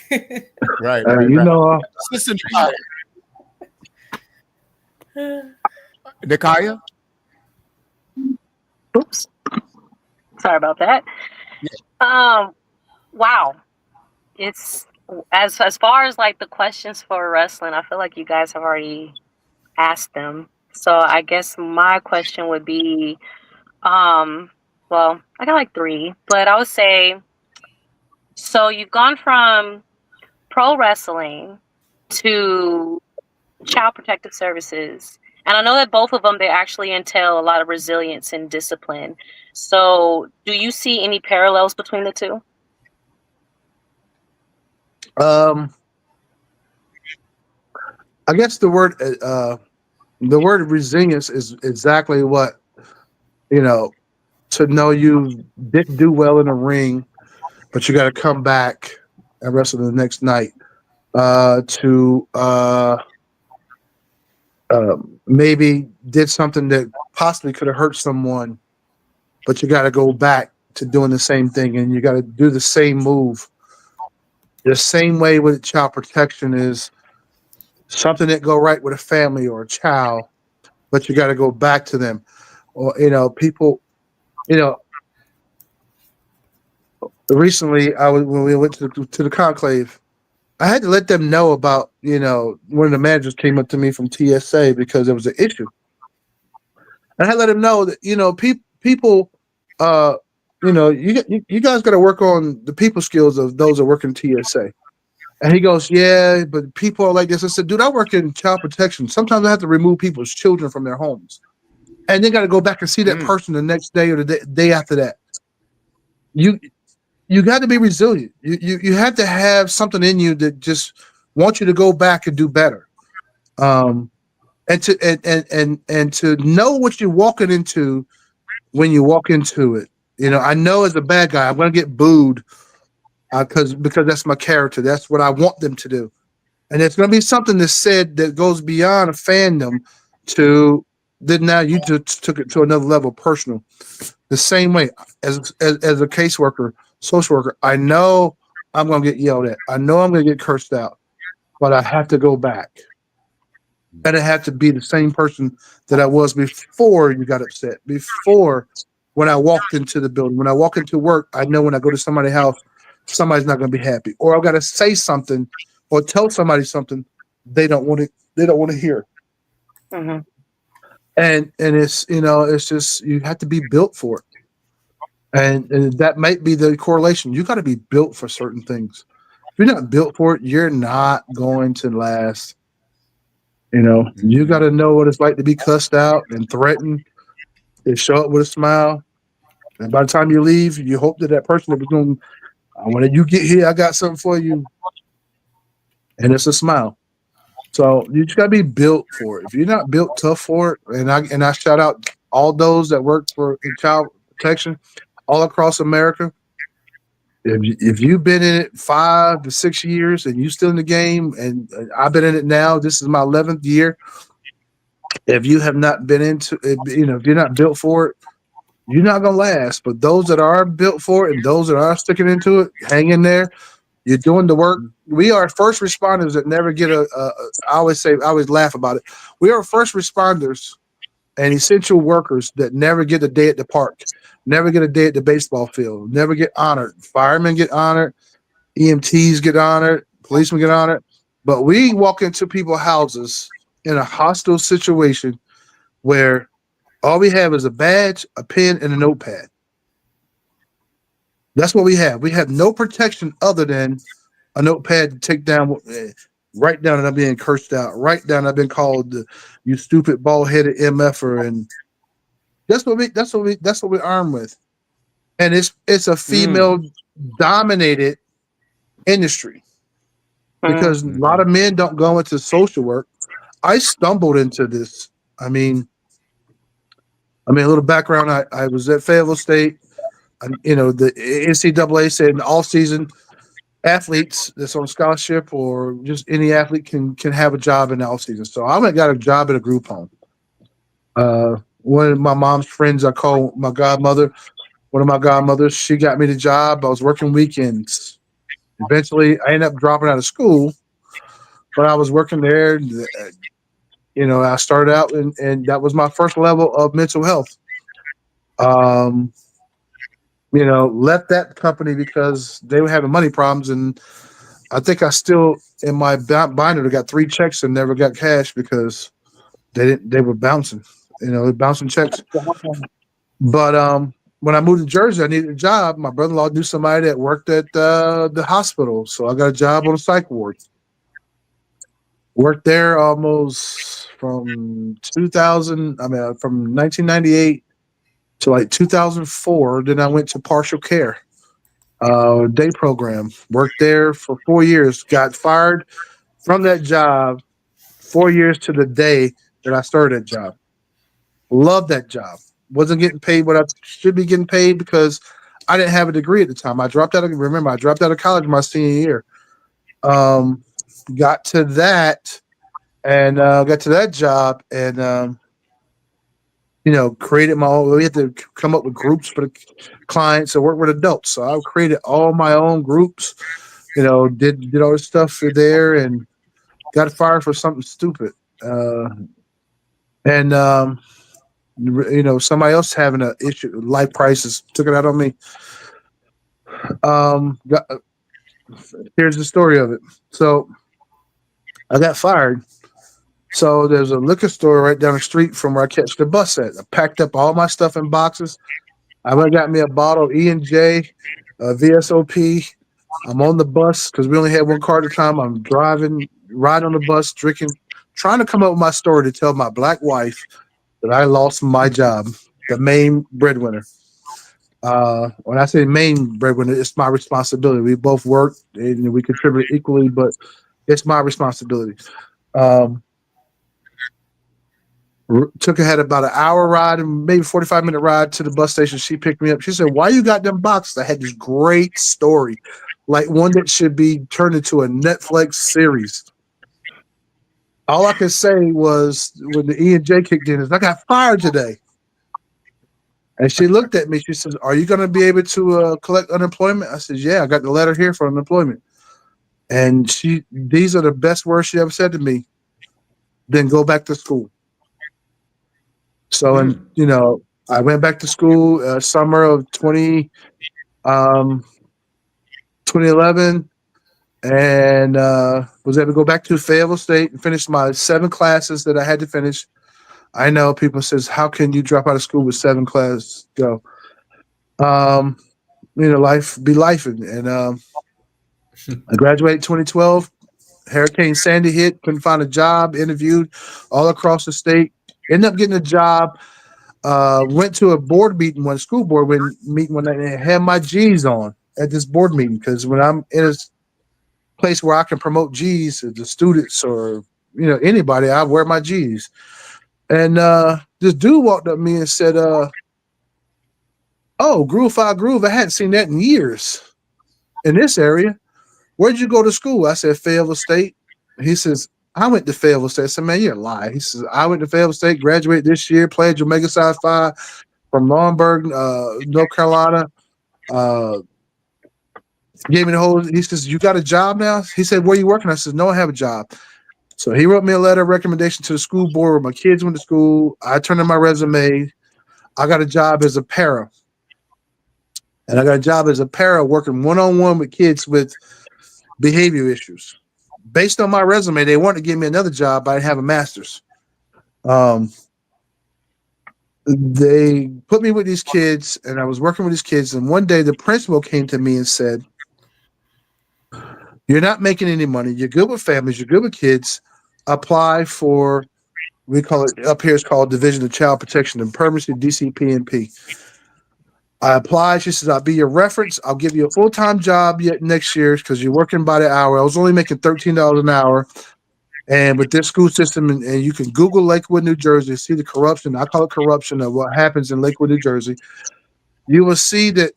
Yeah. Right. Listen, Nakaya? Oops. Sorry about that. Yeah. Wow. It's as far as like the questions for wrestling, I feel like you guys have already asked them. So I guess my question would be, well, I got like 3, but I would say, so you've gone from pro wrestling to Child Protective Services. And I know that both of them, they actually entail a lot of resilience and discipline. So do you see any parallels between the two? I guess the word resilience is exactly what, to know you didn't do well in the ring, but you got to come back and wrestle the next night. Maybe did something that possibly could have hurt someone, but you got to go back to doing the same thing, and you got to do the same move. The same way with child protection is something that go right with a family or a child, but you got to go back to them. Or people, recently when we went to the conclave, I had to let them know about one of the managers came up to me from TSA because there was an issue. And I let him know that people, you guys got to work on the people skills of those that work in TSA. And he goes, yeah, but people are like this. I said, dude, I work in child protection. Sometimes I have to remove people's children from their homes, and they got to go back and see that person the next day or the day after that. You got to be resilient. You have to have something in you that just wants you to go back and do better. And to know what you're walking into when you walk into it. I know as a bad guy, I'm going to get booed because that's my character. That's what I want them to do. And it's going to be something that's said that goes beyond a fandom to that now you just took it to another level personal. The same way as a caseworker, social worker, I know I'm going to get yelled at. I know I'm going to get cursed out, but I have to go back. And I have to be the same person that I was before you got upset, before when I walked into the building. When I walk into work, I know when I go to somebody's house, somebody's not going to be happy. Or I've got to say something or tell somebody something they don't want to hear. Mm-hmm. And it's, it's just, you have to be built for it. And that might be the correlation. You got to be built for certain things. If you're not built for it, you're not going to last. You got to know what it's like to be cussed out and threatened and show up with a smile. And by the time you leave, you hope that person that was going, when you get here, I got something for you. And it's a smile. So you just got to be built for it. If you're not built tough for it, and I shout out all those that work in child protection all across America. If you've been in it 5 to 6 years and you still in the game, and I've been in it now, this is my 11th year. If you have not been into it, if you're not built for it, you're not gonna last. But those that are built for it and those that are sticking into it, hang in there. You're doing the work. We are first responders that never get I always laugh about it. We are first responders and essential workers that never get a day at the park, never get a day at the baseball field, never get honored. Firemen get honored, EMTs get honored, policemen get honored. But we walk into people's houses in a hostile situation where all we have is a badge, a pen, and a notepad. That's what we have. We have no protection other than a notepad to take down, write down that I'm being cursed out, write down I've been called you stupid bald-headed MFer, and that's what we're armed with. And it's a female dominated industry because a lot of men don't go into social work. I stumbled into this. I mean, a little background. I was at Fayetteville State. The NCAA said in the off season, athletes that's on scholarship or just any athlete can have a job in the off season. So I got a job at a group home. One of my mom's friends, I call my godmother. One of my godmothers, she got me the job. I was working weekends. Eventually, I ended up dropping out of school, but I was working there. I started out, and that was my first level of mental health. Left that company because they were having money problems, and I think I still in my binder got 3 checks and never got cash because they were bouncing, bouncing checks. But when I moved to Jersey, I needed a job. My brother-in-law knew somebody that worked at the hospital, so I got a job on the psych ward. Worked there almost from 1998 to like 2004. Then I went to partial care, day program. Worked there for 4 years. Got fired from that job 4 years to the day that I started that job. Loved that job. Wasn't getting paid what I should be getting paid because I didn't have a degree at the time. I dropped out of college my senior year. Got to that and got to that job, and created my own. We had to come up with groups for the clients and work with adults. So I created all my own groups. Did all this stuff for there and got fired for something stupid. And somebody else having an issue, life crisis, took it out on me. Here's the story of it. So I got fired. So there's a liquor store right down the street from where I catch the bus at. I packed up all my stuff in boxes. I went and got me a bottle of E&J, VSOP. I'm on the bus because we only had one car at the time. I'm riding on the bus, drinking, trying to come up with my story to tell my black wife that I lost my job, the main breadwinner. When I say main breadwinner, it's my responsibility. We both work and we contribute equally, but it's my responsibility. Had about an hour ride and maybe 45-minute ride to the bus station. She picked me up. She said, "Why you got them boxes?" I had this great story, like one that should be turned into a Netflix series. All I could say was when the E&J kicked in is, "I got fired today." And she looked at me. She says, "Are you going to be able to collect unemployment?" I said, "Yeah, I got the letter here for unemployment." And these are the best words she ever said to me. "Then go back to school." So, I went back to school summer of 2011 and was able to go back to Fayetteville State and finish my 7 classes that I had to finish. I know people says, "How can you drop out of school with 7 classes?" Go. Life be life. And I graduated 2012. Hurricane Sandy hit, couldn't find a job, interviewed all across the state, ended up getting a job. Went to a board meeting, school board meeting one night, and had my G's on at this board meeting because when I'm in a place where I can promote G's to the students or anybody, I wear my G's. And this dude walked up to me and said, "Oh, Groove 5 Groove, I hadn't seen that in years in this area. Where'd you go to school?" I said, "Fayetteville State." He says, "I went to Fayetteville State." I said, "Man, you're lying." He says, "I went to Fayetteville State, graduated this year, played Omega Psi Phi from Laurinburg, North Carolina." Gave me the whole. He says, "You got a job now?" He said, "Where are you working?" I said, "No, I have a job." So he wrote me a letter of recommendation to the school board where my kids went to school. I turned in my resume. I got a job as a para. And I got a job as a para working one-on-one with kids with behavior issues. Based on my resume, they wanted to give me another job, but I didn't have a master's. They put me with these kids, and I was working with these kids. And one day, the principal came to me and said, "You're not making any money. You're good with families. You're good with kids. Apply for," we call it up here, it's called Division of Child Protection and Permanency, DCP&P. I applied. She says, "I'll be your reference. I'll give you a full-time job yet next year because you're working by the hour." I was only making $13 an hour. And with this school system, and you can Google Lakewood, New Jersey, see the corruption. I call it corruption of what happens in Lakewood, New Jersey. You will see that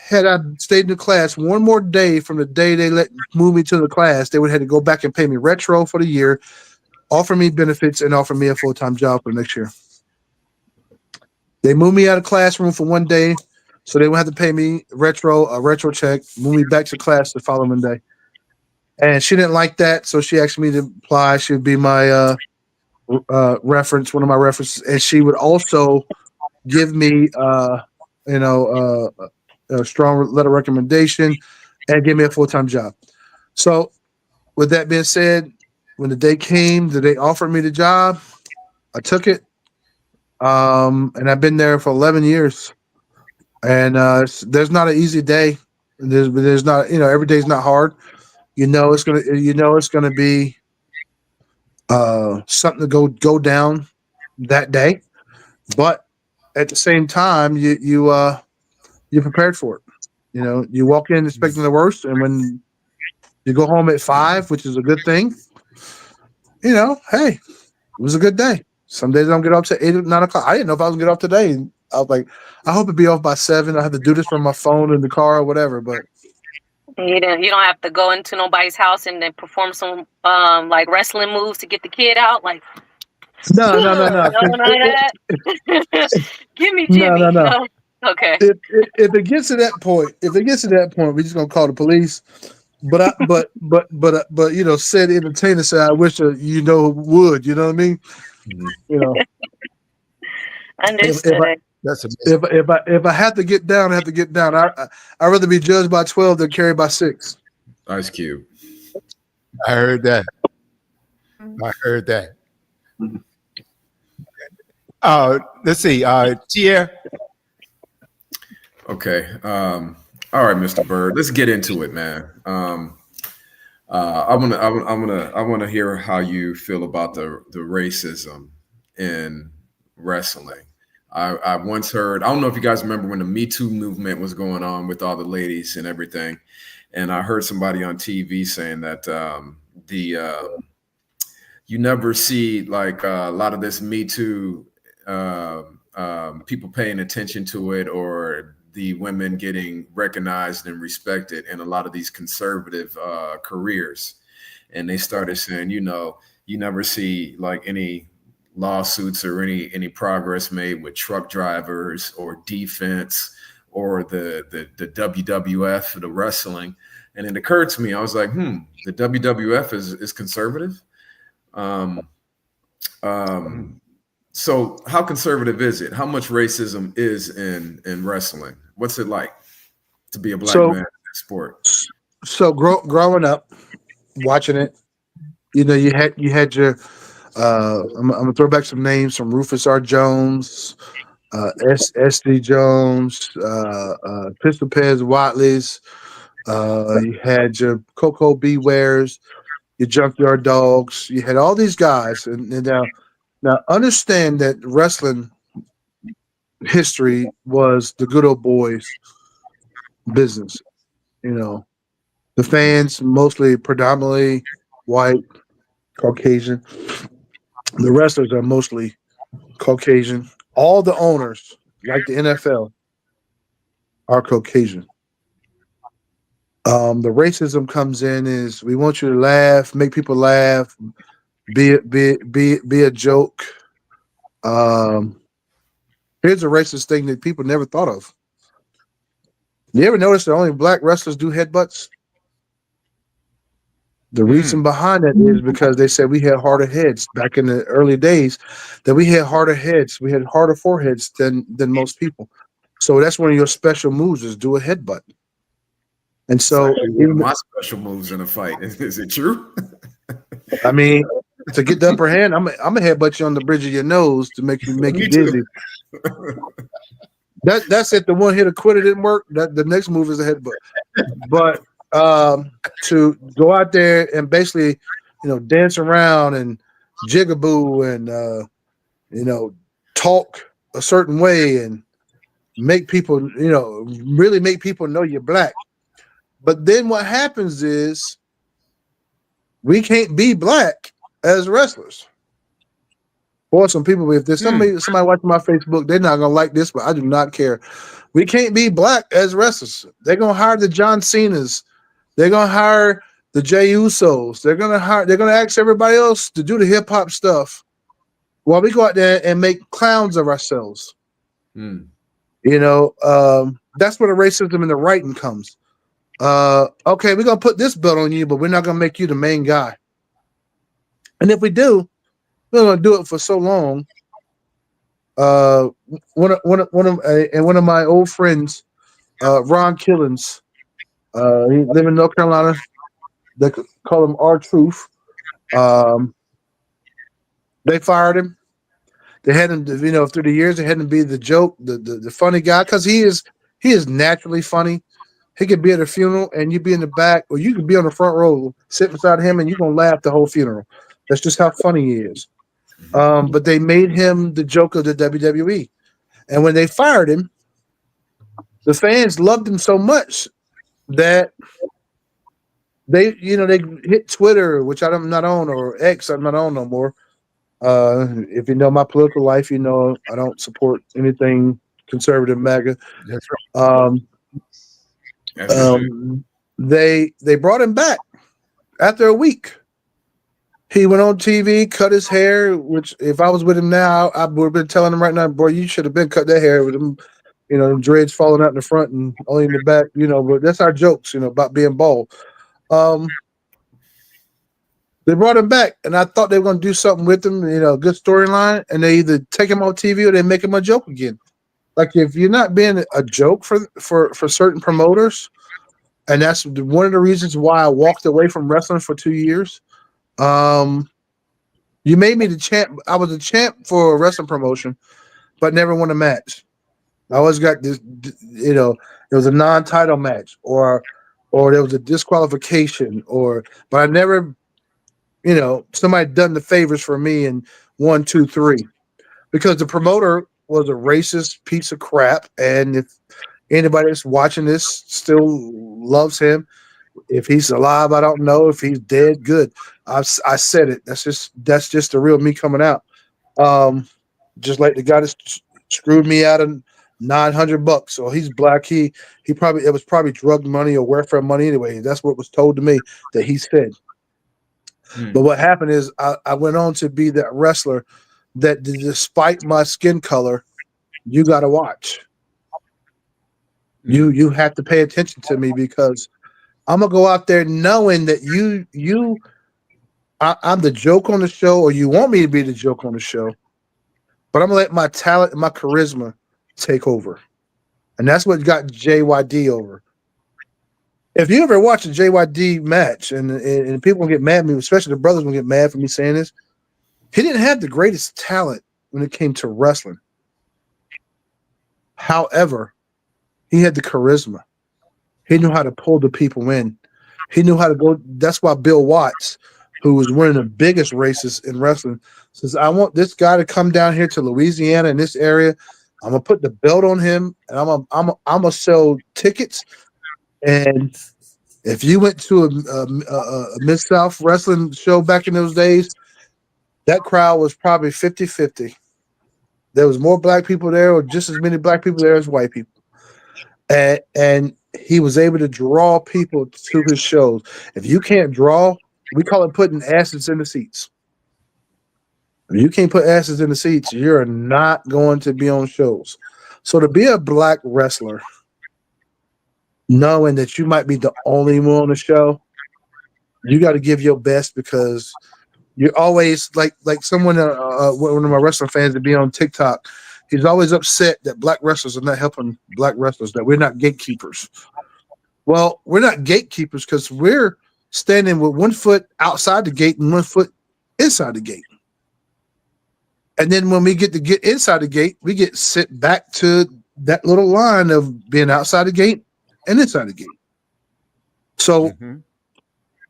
had I stayed in the class one more day from the day they move me to the class, they would have to go back and pay me retro for the year, offer me benefits, and offer me a full-time job for next year. They moved me out of classroom for one day, so they would have to pay me a retro check, move me back to class the following day. And she didn't like that, so she asked me to apply. She would be my reference, one of my references, and she would also give me, a strong letter of recommendation and give me a full-time job. So, with that being said, when the day came that they offered me the job, I took it, and I've been there for 11 years. And there's not an easy day. There's not, every day's not hard. It's gonna be something to go down that day, but at the same time, you're prepared for it. You walk in expecting the worst, and when you go home at 5, which is a good thing, hey, it was a good day. Some days I don't get up to 8 or 9 o'clock. I didn't know if I was gonna get up today. I was like, I hope it'd be off by 7. I have to do this from my phone in the car or whatever, but. You don't have to go into nobody's house and then perform some like wrestling moves to get the kid out. Like, No, no, no, no. No, none of that. Give me No, Jimmy. no, no. No. Okay. If it gets to that point, we're just gonna call the police. But you know, said entertainer said, I wish you know would. You know what I mean? Mhm. You know, Understood. That's amazing. if I have to get down, I have to get down. I'd rather be judged by 12 than carried by 6. Ice Cube. I heard that. I heard that. Let's see. Tier. Okay. All right, Mr. Bird. Let's get into it, man. I want to hear how you feel about the racism in wrestling. I once heard. I don't know if you guys remember when the Me Too movement was going on with all the ladies and everything, and I heard somebody on TV saying that you never see like a lot of this Me Too people paying attention to it, or the women getting recognized and respected in a lot of these conservative careers. And they started saying, you know, you never see like any lawsuits or any progress made with truck drivers or defense or the WWF, the wrestling. And it occurred to me, I was like, the WWF is conservative. So how conservative is it? How much racism is in wrestling? What's it like to be a black man in that sport? So growing up, watching it, you know, you had your I'm gonna throw back some names from Rufus R. Jones, S.D. Jones, Pistol Pez Watleys. You had your Coco B. Wares, your Junkyard Dogs. You had all these guys, and now understand that wrestling history was the good old boys business. You know, the fans mostly predominantly white, Caucasian. The wrestlers are mostly Caucasian. All the owners, like the NFL, are Caucasian. The racism comes in is we want you to laugh, make people laugh, be a joke. Here's a racist thing that people never thought of. You ever notice that only black wrestlers do headbutts? The reason behind that is because they said we had harder heads back in the early days, that we had harder heads, we had harder foreheads than most people. So that's one of your special moves is do a headbutt. And so one of my special moves in a fight. Is it true? I mean, to get the upper hand, I'm gonna headbutt you on the bridge of your nose to make you dizzy. That's it. The one hit a quitter didn't work. That the next move is a headbutt. But to go out there and basically, you know, dance around and jigaboo and you know, talk a certain way and make people, you know, really make people know you're black. But then what happens is we can't be black as wrestlers. Or some people, if there's somebody watching my Facebook, they're not gonna like this, but I do not care. We can't be black as wrestlers. They're gonna hire the John Cenas. They're gonna hire the Jey Usos. They're gonna ask everybody else to do the hip hop stuff while we go out there and make clowns of ourselves. You know, that's where the racism and the writing comes. Okay, we're gonna put this belt on you, but we're not gonna make you the main guy. And if we do, we're gonna do it for so long. One of my old friends, Ron Killens, he live in North Carolina. They call him R-Truth. They fired him. They had him, you know, through the years. They had him be the joke, the funny guy, because he is naturally funny. He could be at a funeral and you be in the back, or you could be on the front row, sit beside him, and you're gonna laugh the whole funeral. That's just how funny he is. But they made him the joke of the WWE, and when they fired him, the fans loved him so much that they hit Twitter, which I'm not on, or X, I'm not on no more. If you know my political life, you know I don't support anything conservative MAGA. That's right. They brought him back after a week, He went on TV, cut his hair, which if I was with him now, I would have been telling him right now, boy, you should have been cut that hair with him, them dreads falling out in the front and only in the back, but that's our jokes, about being bald. They brought him back, and I thought they were going to do something with him, good storyline, and they either take him off TV or they make him a joke again. Like, if you're not being a joke for certain promoters, and that's one of the reasons why I walked away from wrestling for 2 years. You made me the champ. I was a champ for a wrestling promotion, but never won a match. I always got this, it was a non-title match or there was a disqualification but I never, somebody done the favors for me in 1, 2, 3, because the promoter was a racist piece of crap. And if anybody that's watching this still loves him, if he's alive, I don't know. If he's dead, good. I said it. That's just the real me coming out. Just like the guy that screwed me out of $900. So he's black. It was probably drug money or welfare money anyway. That's what was told to me that he said. But what happened is I went on to be that wrestler that, despite my skin color, you got to watch. You have to pay attention to me, because I'm gonna go out there knowing that I'm the joke on the show, or you want me to be the joke on the show, but I'm gonna let my talent and my charisma take over, and that's what got JYD over. If you ever watch a JYD match, and people gonna get mad at me, especially the brothers gonna get mad for me saying this, he didn't have the greatest talent when it came to wrestling. However, he had the charisma. He knew how to pull the people in. He knew how to go. That's why Bill Watts, who was one of the biggest racists in wrestling, says, I want this guy to come down here to Louisiana in this area. I'm gonna put the belt on him, and I'm gonna sell tickets. And if you went to a Mid-South wrestling show back in those days, that crowd was probably 50-50. There was more black people there, or just as many black people there as white people. And he was able to draw people to his shows. If you can't draw, we call it putting asses in the seats. If you can't put asses in the seats, you're not going to be on shows. So to be a black wrestler, knowing that you might be the only one on the show, you got to give your best, because you're always like someone, one of my wrestling fans to be on TikTok. He's always upset that black wrestlers are not helping black wrestlers, that we're not gatekeepers. Well, we're not gatekeepers because we're standing with 1 foot outside the gate and 1 foot inside the gate. And then when we get inside the gate, we get sent back to that little line of being outside the gate and inside the gate. So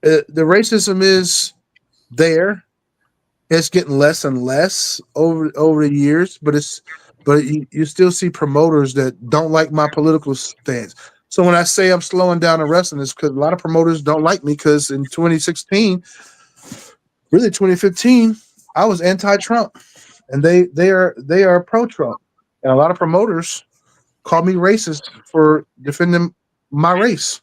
the racism is there. It's getting less and less over the years, but you still see promoters that don't like my political stance. So when I say I'm slowing down the wrestling, it's because a lot of promoters don't like me, because in 2016, really 2015, I was anti-Trump, and they are pro-Trump, and a lot of promoters call me racist for defending my race.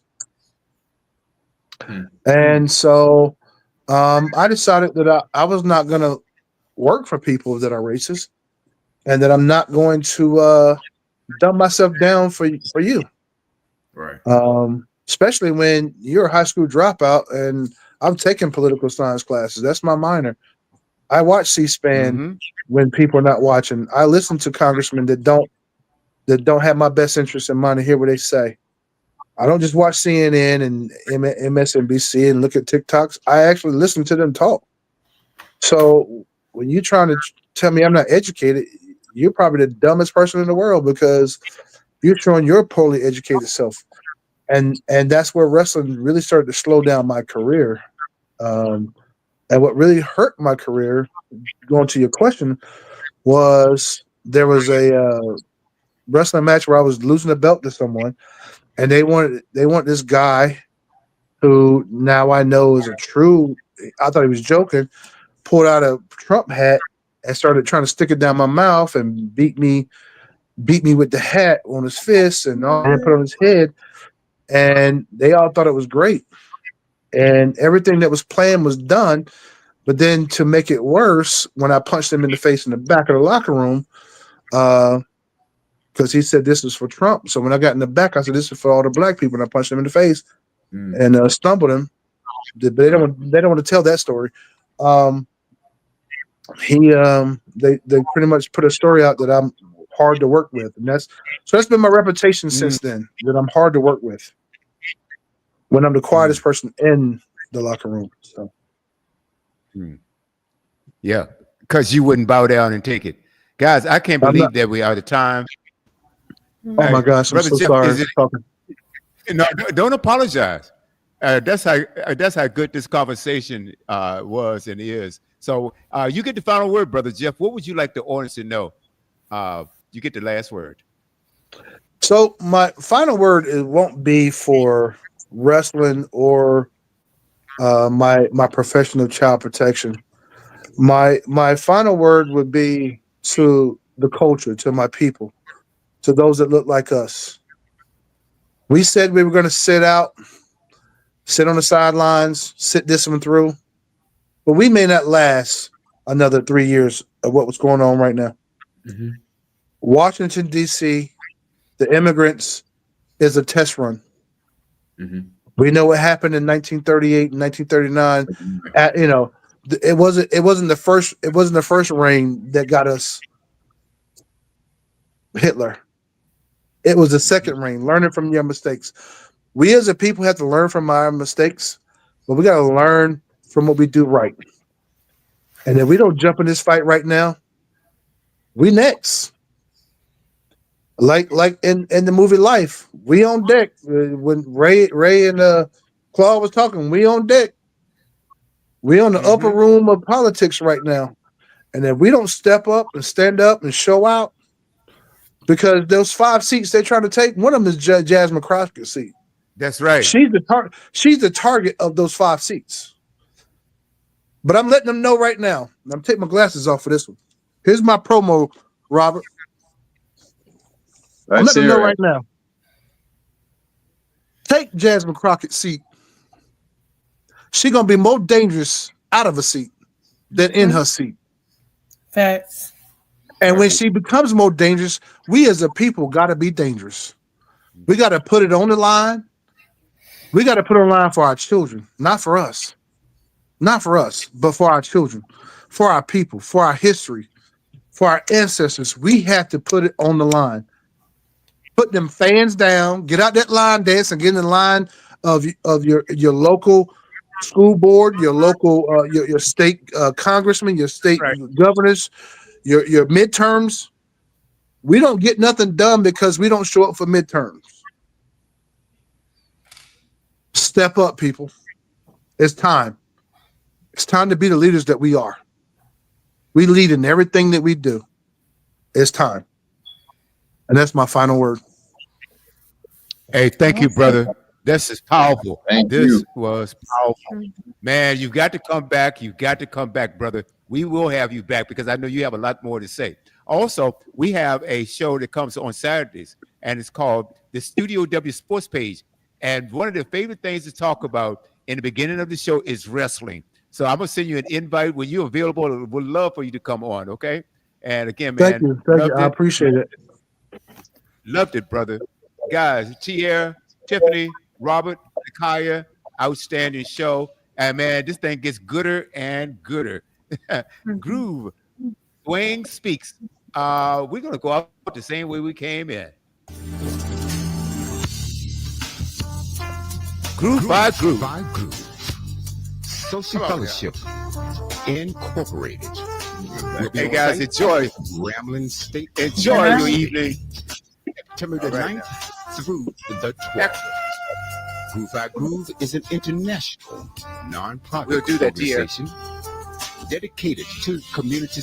And so I decided that I was not going to work for people that are racist, and that I'm not going to dumb myself down for you. Right. Especially when you're a high school dropout, and I'm taking political science classes. That's my minor. I watch C-SPAN when people are not watching. I listen to congressmen that don't have my best interest in mind, to hear what they say. I don't just watch CNN and MSNBC and look at TikToks. I actually listen to them talk. So when you're trying to tell me I'm not educated, you're probably the dumbest person in the world, because you're showing your poorly educated self. And that's where wrestling really started to slow down my career. And what really hurt my career, going to your question, was there was a wrestling match where I was losing a belt to someone, and they want this guy who now I know is I thought he was joking, pulled out a Trump hat and started trying to stick it down my mouth and beat me with the hat on his fist and all, and put it on his head. And they all thought it was great. And everything that was planned was done. But then to make it worse, when I punched him in the face in the back of the locker room, because he said this is for Trump. So when I got in the back, I said this is for all the black people, and I punched him in the face and stumbled him. But they don't want to tell that story. They pretty much put a story out that I'm hard to work with, and that's been my reputation since then, that I'm hard to work with when I'm the quietest person in the locker room. So yeah, because you wouldn't bow down and take it. Guys, I can't believe that we are out of time. Oh my gosh, I'm so sorry. No, don't apologize. That's how good this conversation was and is. So you get the final word, Brother Jeff. What would you like the audience to know? You get the last word. So my final word won't be for wrestling or my profession of child protection. My final word would be to the culture, to my people, to those that look like us. We said we were going to sit on the sidelines, sit this one through, but we may not last another 3 years of what was going on right now. Mm-hmm. Washington, D.C., the immigrants is a test run. Mm-hmm. We know what happened in 1938 and 1939. It wasn't the first reign that got us Hitler. It was the second reign. Learning from your mistakes. We as a people have to learn from our mistakes, but we got to learn from what we do right. And if we don't jump in this fight right now, we next. Like in the movie Life, we on deck. When Ray and Claude was talking, we on deck. We on the upper room of politics right now. And if we don't step up and stand up and show out, because those 5 seats they're trying to take, one of them is Jasmine Crockett's seat. That's right. She's the target of those 5 seats. But I'm letting them know right now. I'm taking my glasses off for this one. Here's my promo, Robert. I'm letting them know right now. Take Jasmine Crockett's seat. She's gonna be more dangerous out of a seat than in her seat. Facts. And when she becomes more dangerous, we as a people got to be dangerous. We got to put it on the line. We got to put it on the line for our children, not for us. Not for us, but for our children, for our people, for our history, for our ancestors. We have to put it on the line. Put them fans down, get out that line dance and get in the line of your local school board, your local your state congressman, your state governors, your midterms. We don't get nothing done because we don't show up for midterms. Step up, people. It's time. It's time to be the leaders that we are. We lead in everything that we do. It's time. And that's my final word. Hey, thank you, brother. This is powerful. This was powerful. Man, you've got to come back. You've got to come back, brother. We will have you back because I know you have a lot more to say. Also, we have a show that comes on Saturdays, and it's called the Studio W Sports Page. And one of the favorite things to talk about in the beginning of the show is wrestling. So I'm going to send you an invite when you're available. We'd love for you to come on, okay? And again, man. Thank you. I appreciate it. Loved it, brother. Guys, Tierra, Tiffany, Robert, Nakaya, outstanding show. And man, this thing gets gooder and gooder. Groove, Dwayne Speaks. We're going to go out the same way we came in. Groove by Groove. Social Fellowship Incorporated. Hey guys, enjoy. Ramblin' State. Enjoy your evening. September the 9th through the 12th. Groove by Groove is an international non-profit We'll do that, dear. organization dedicated to community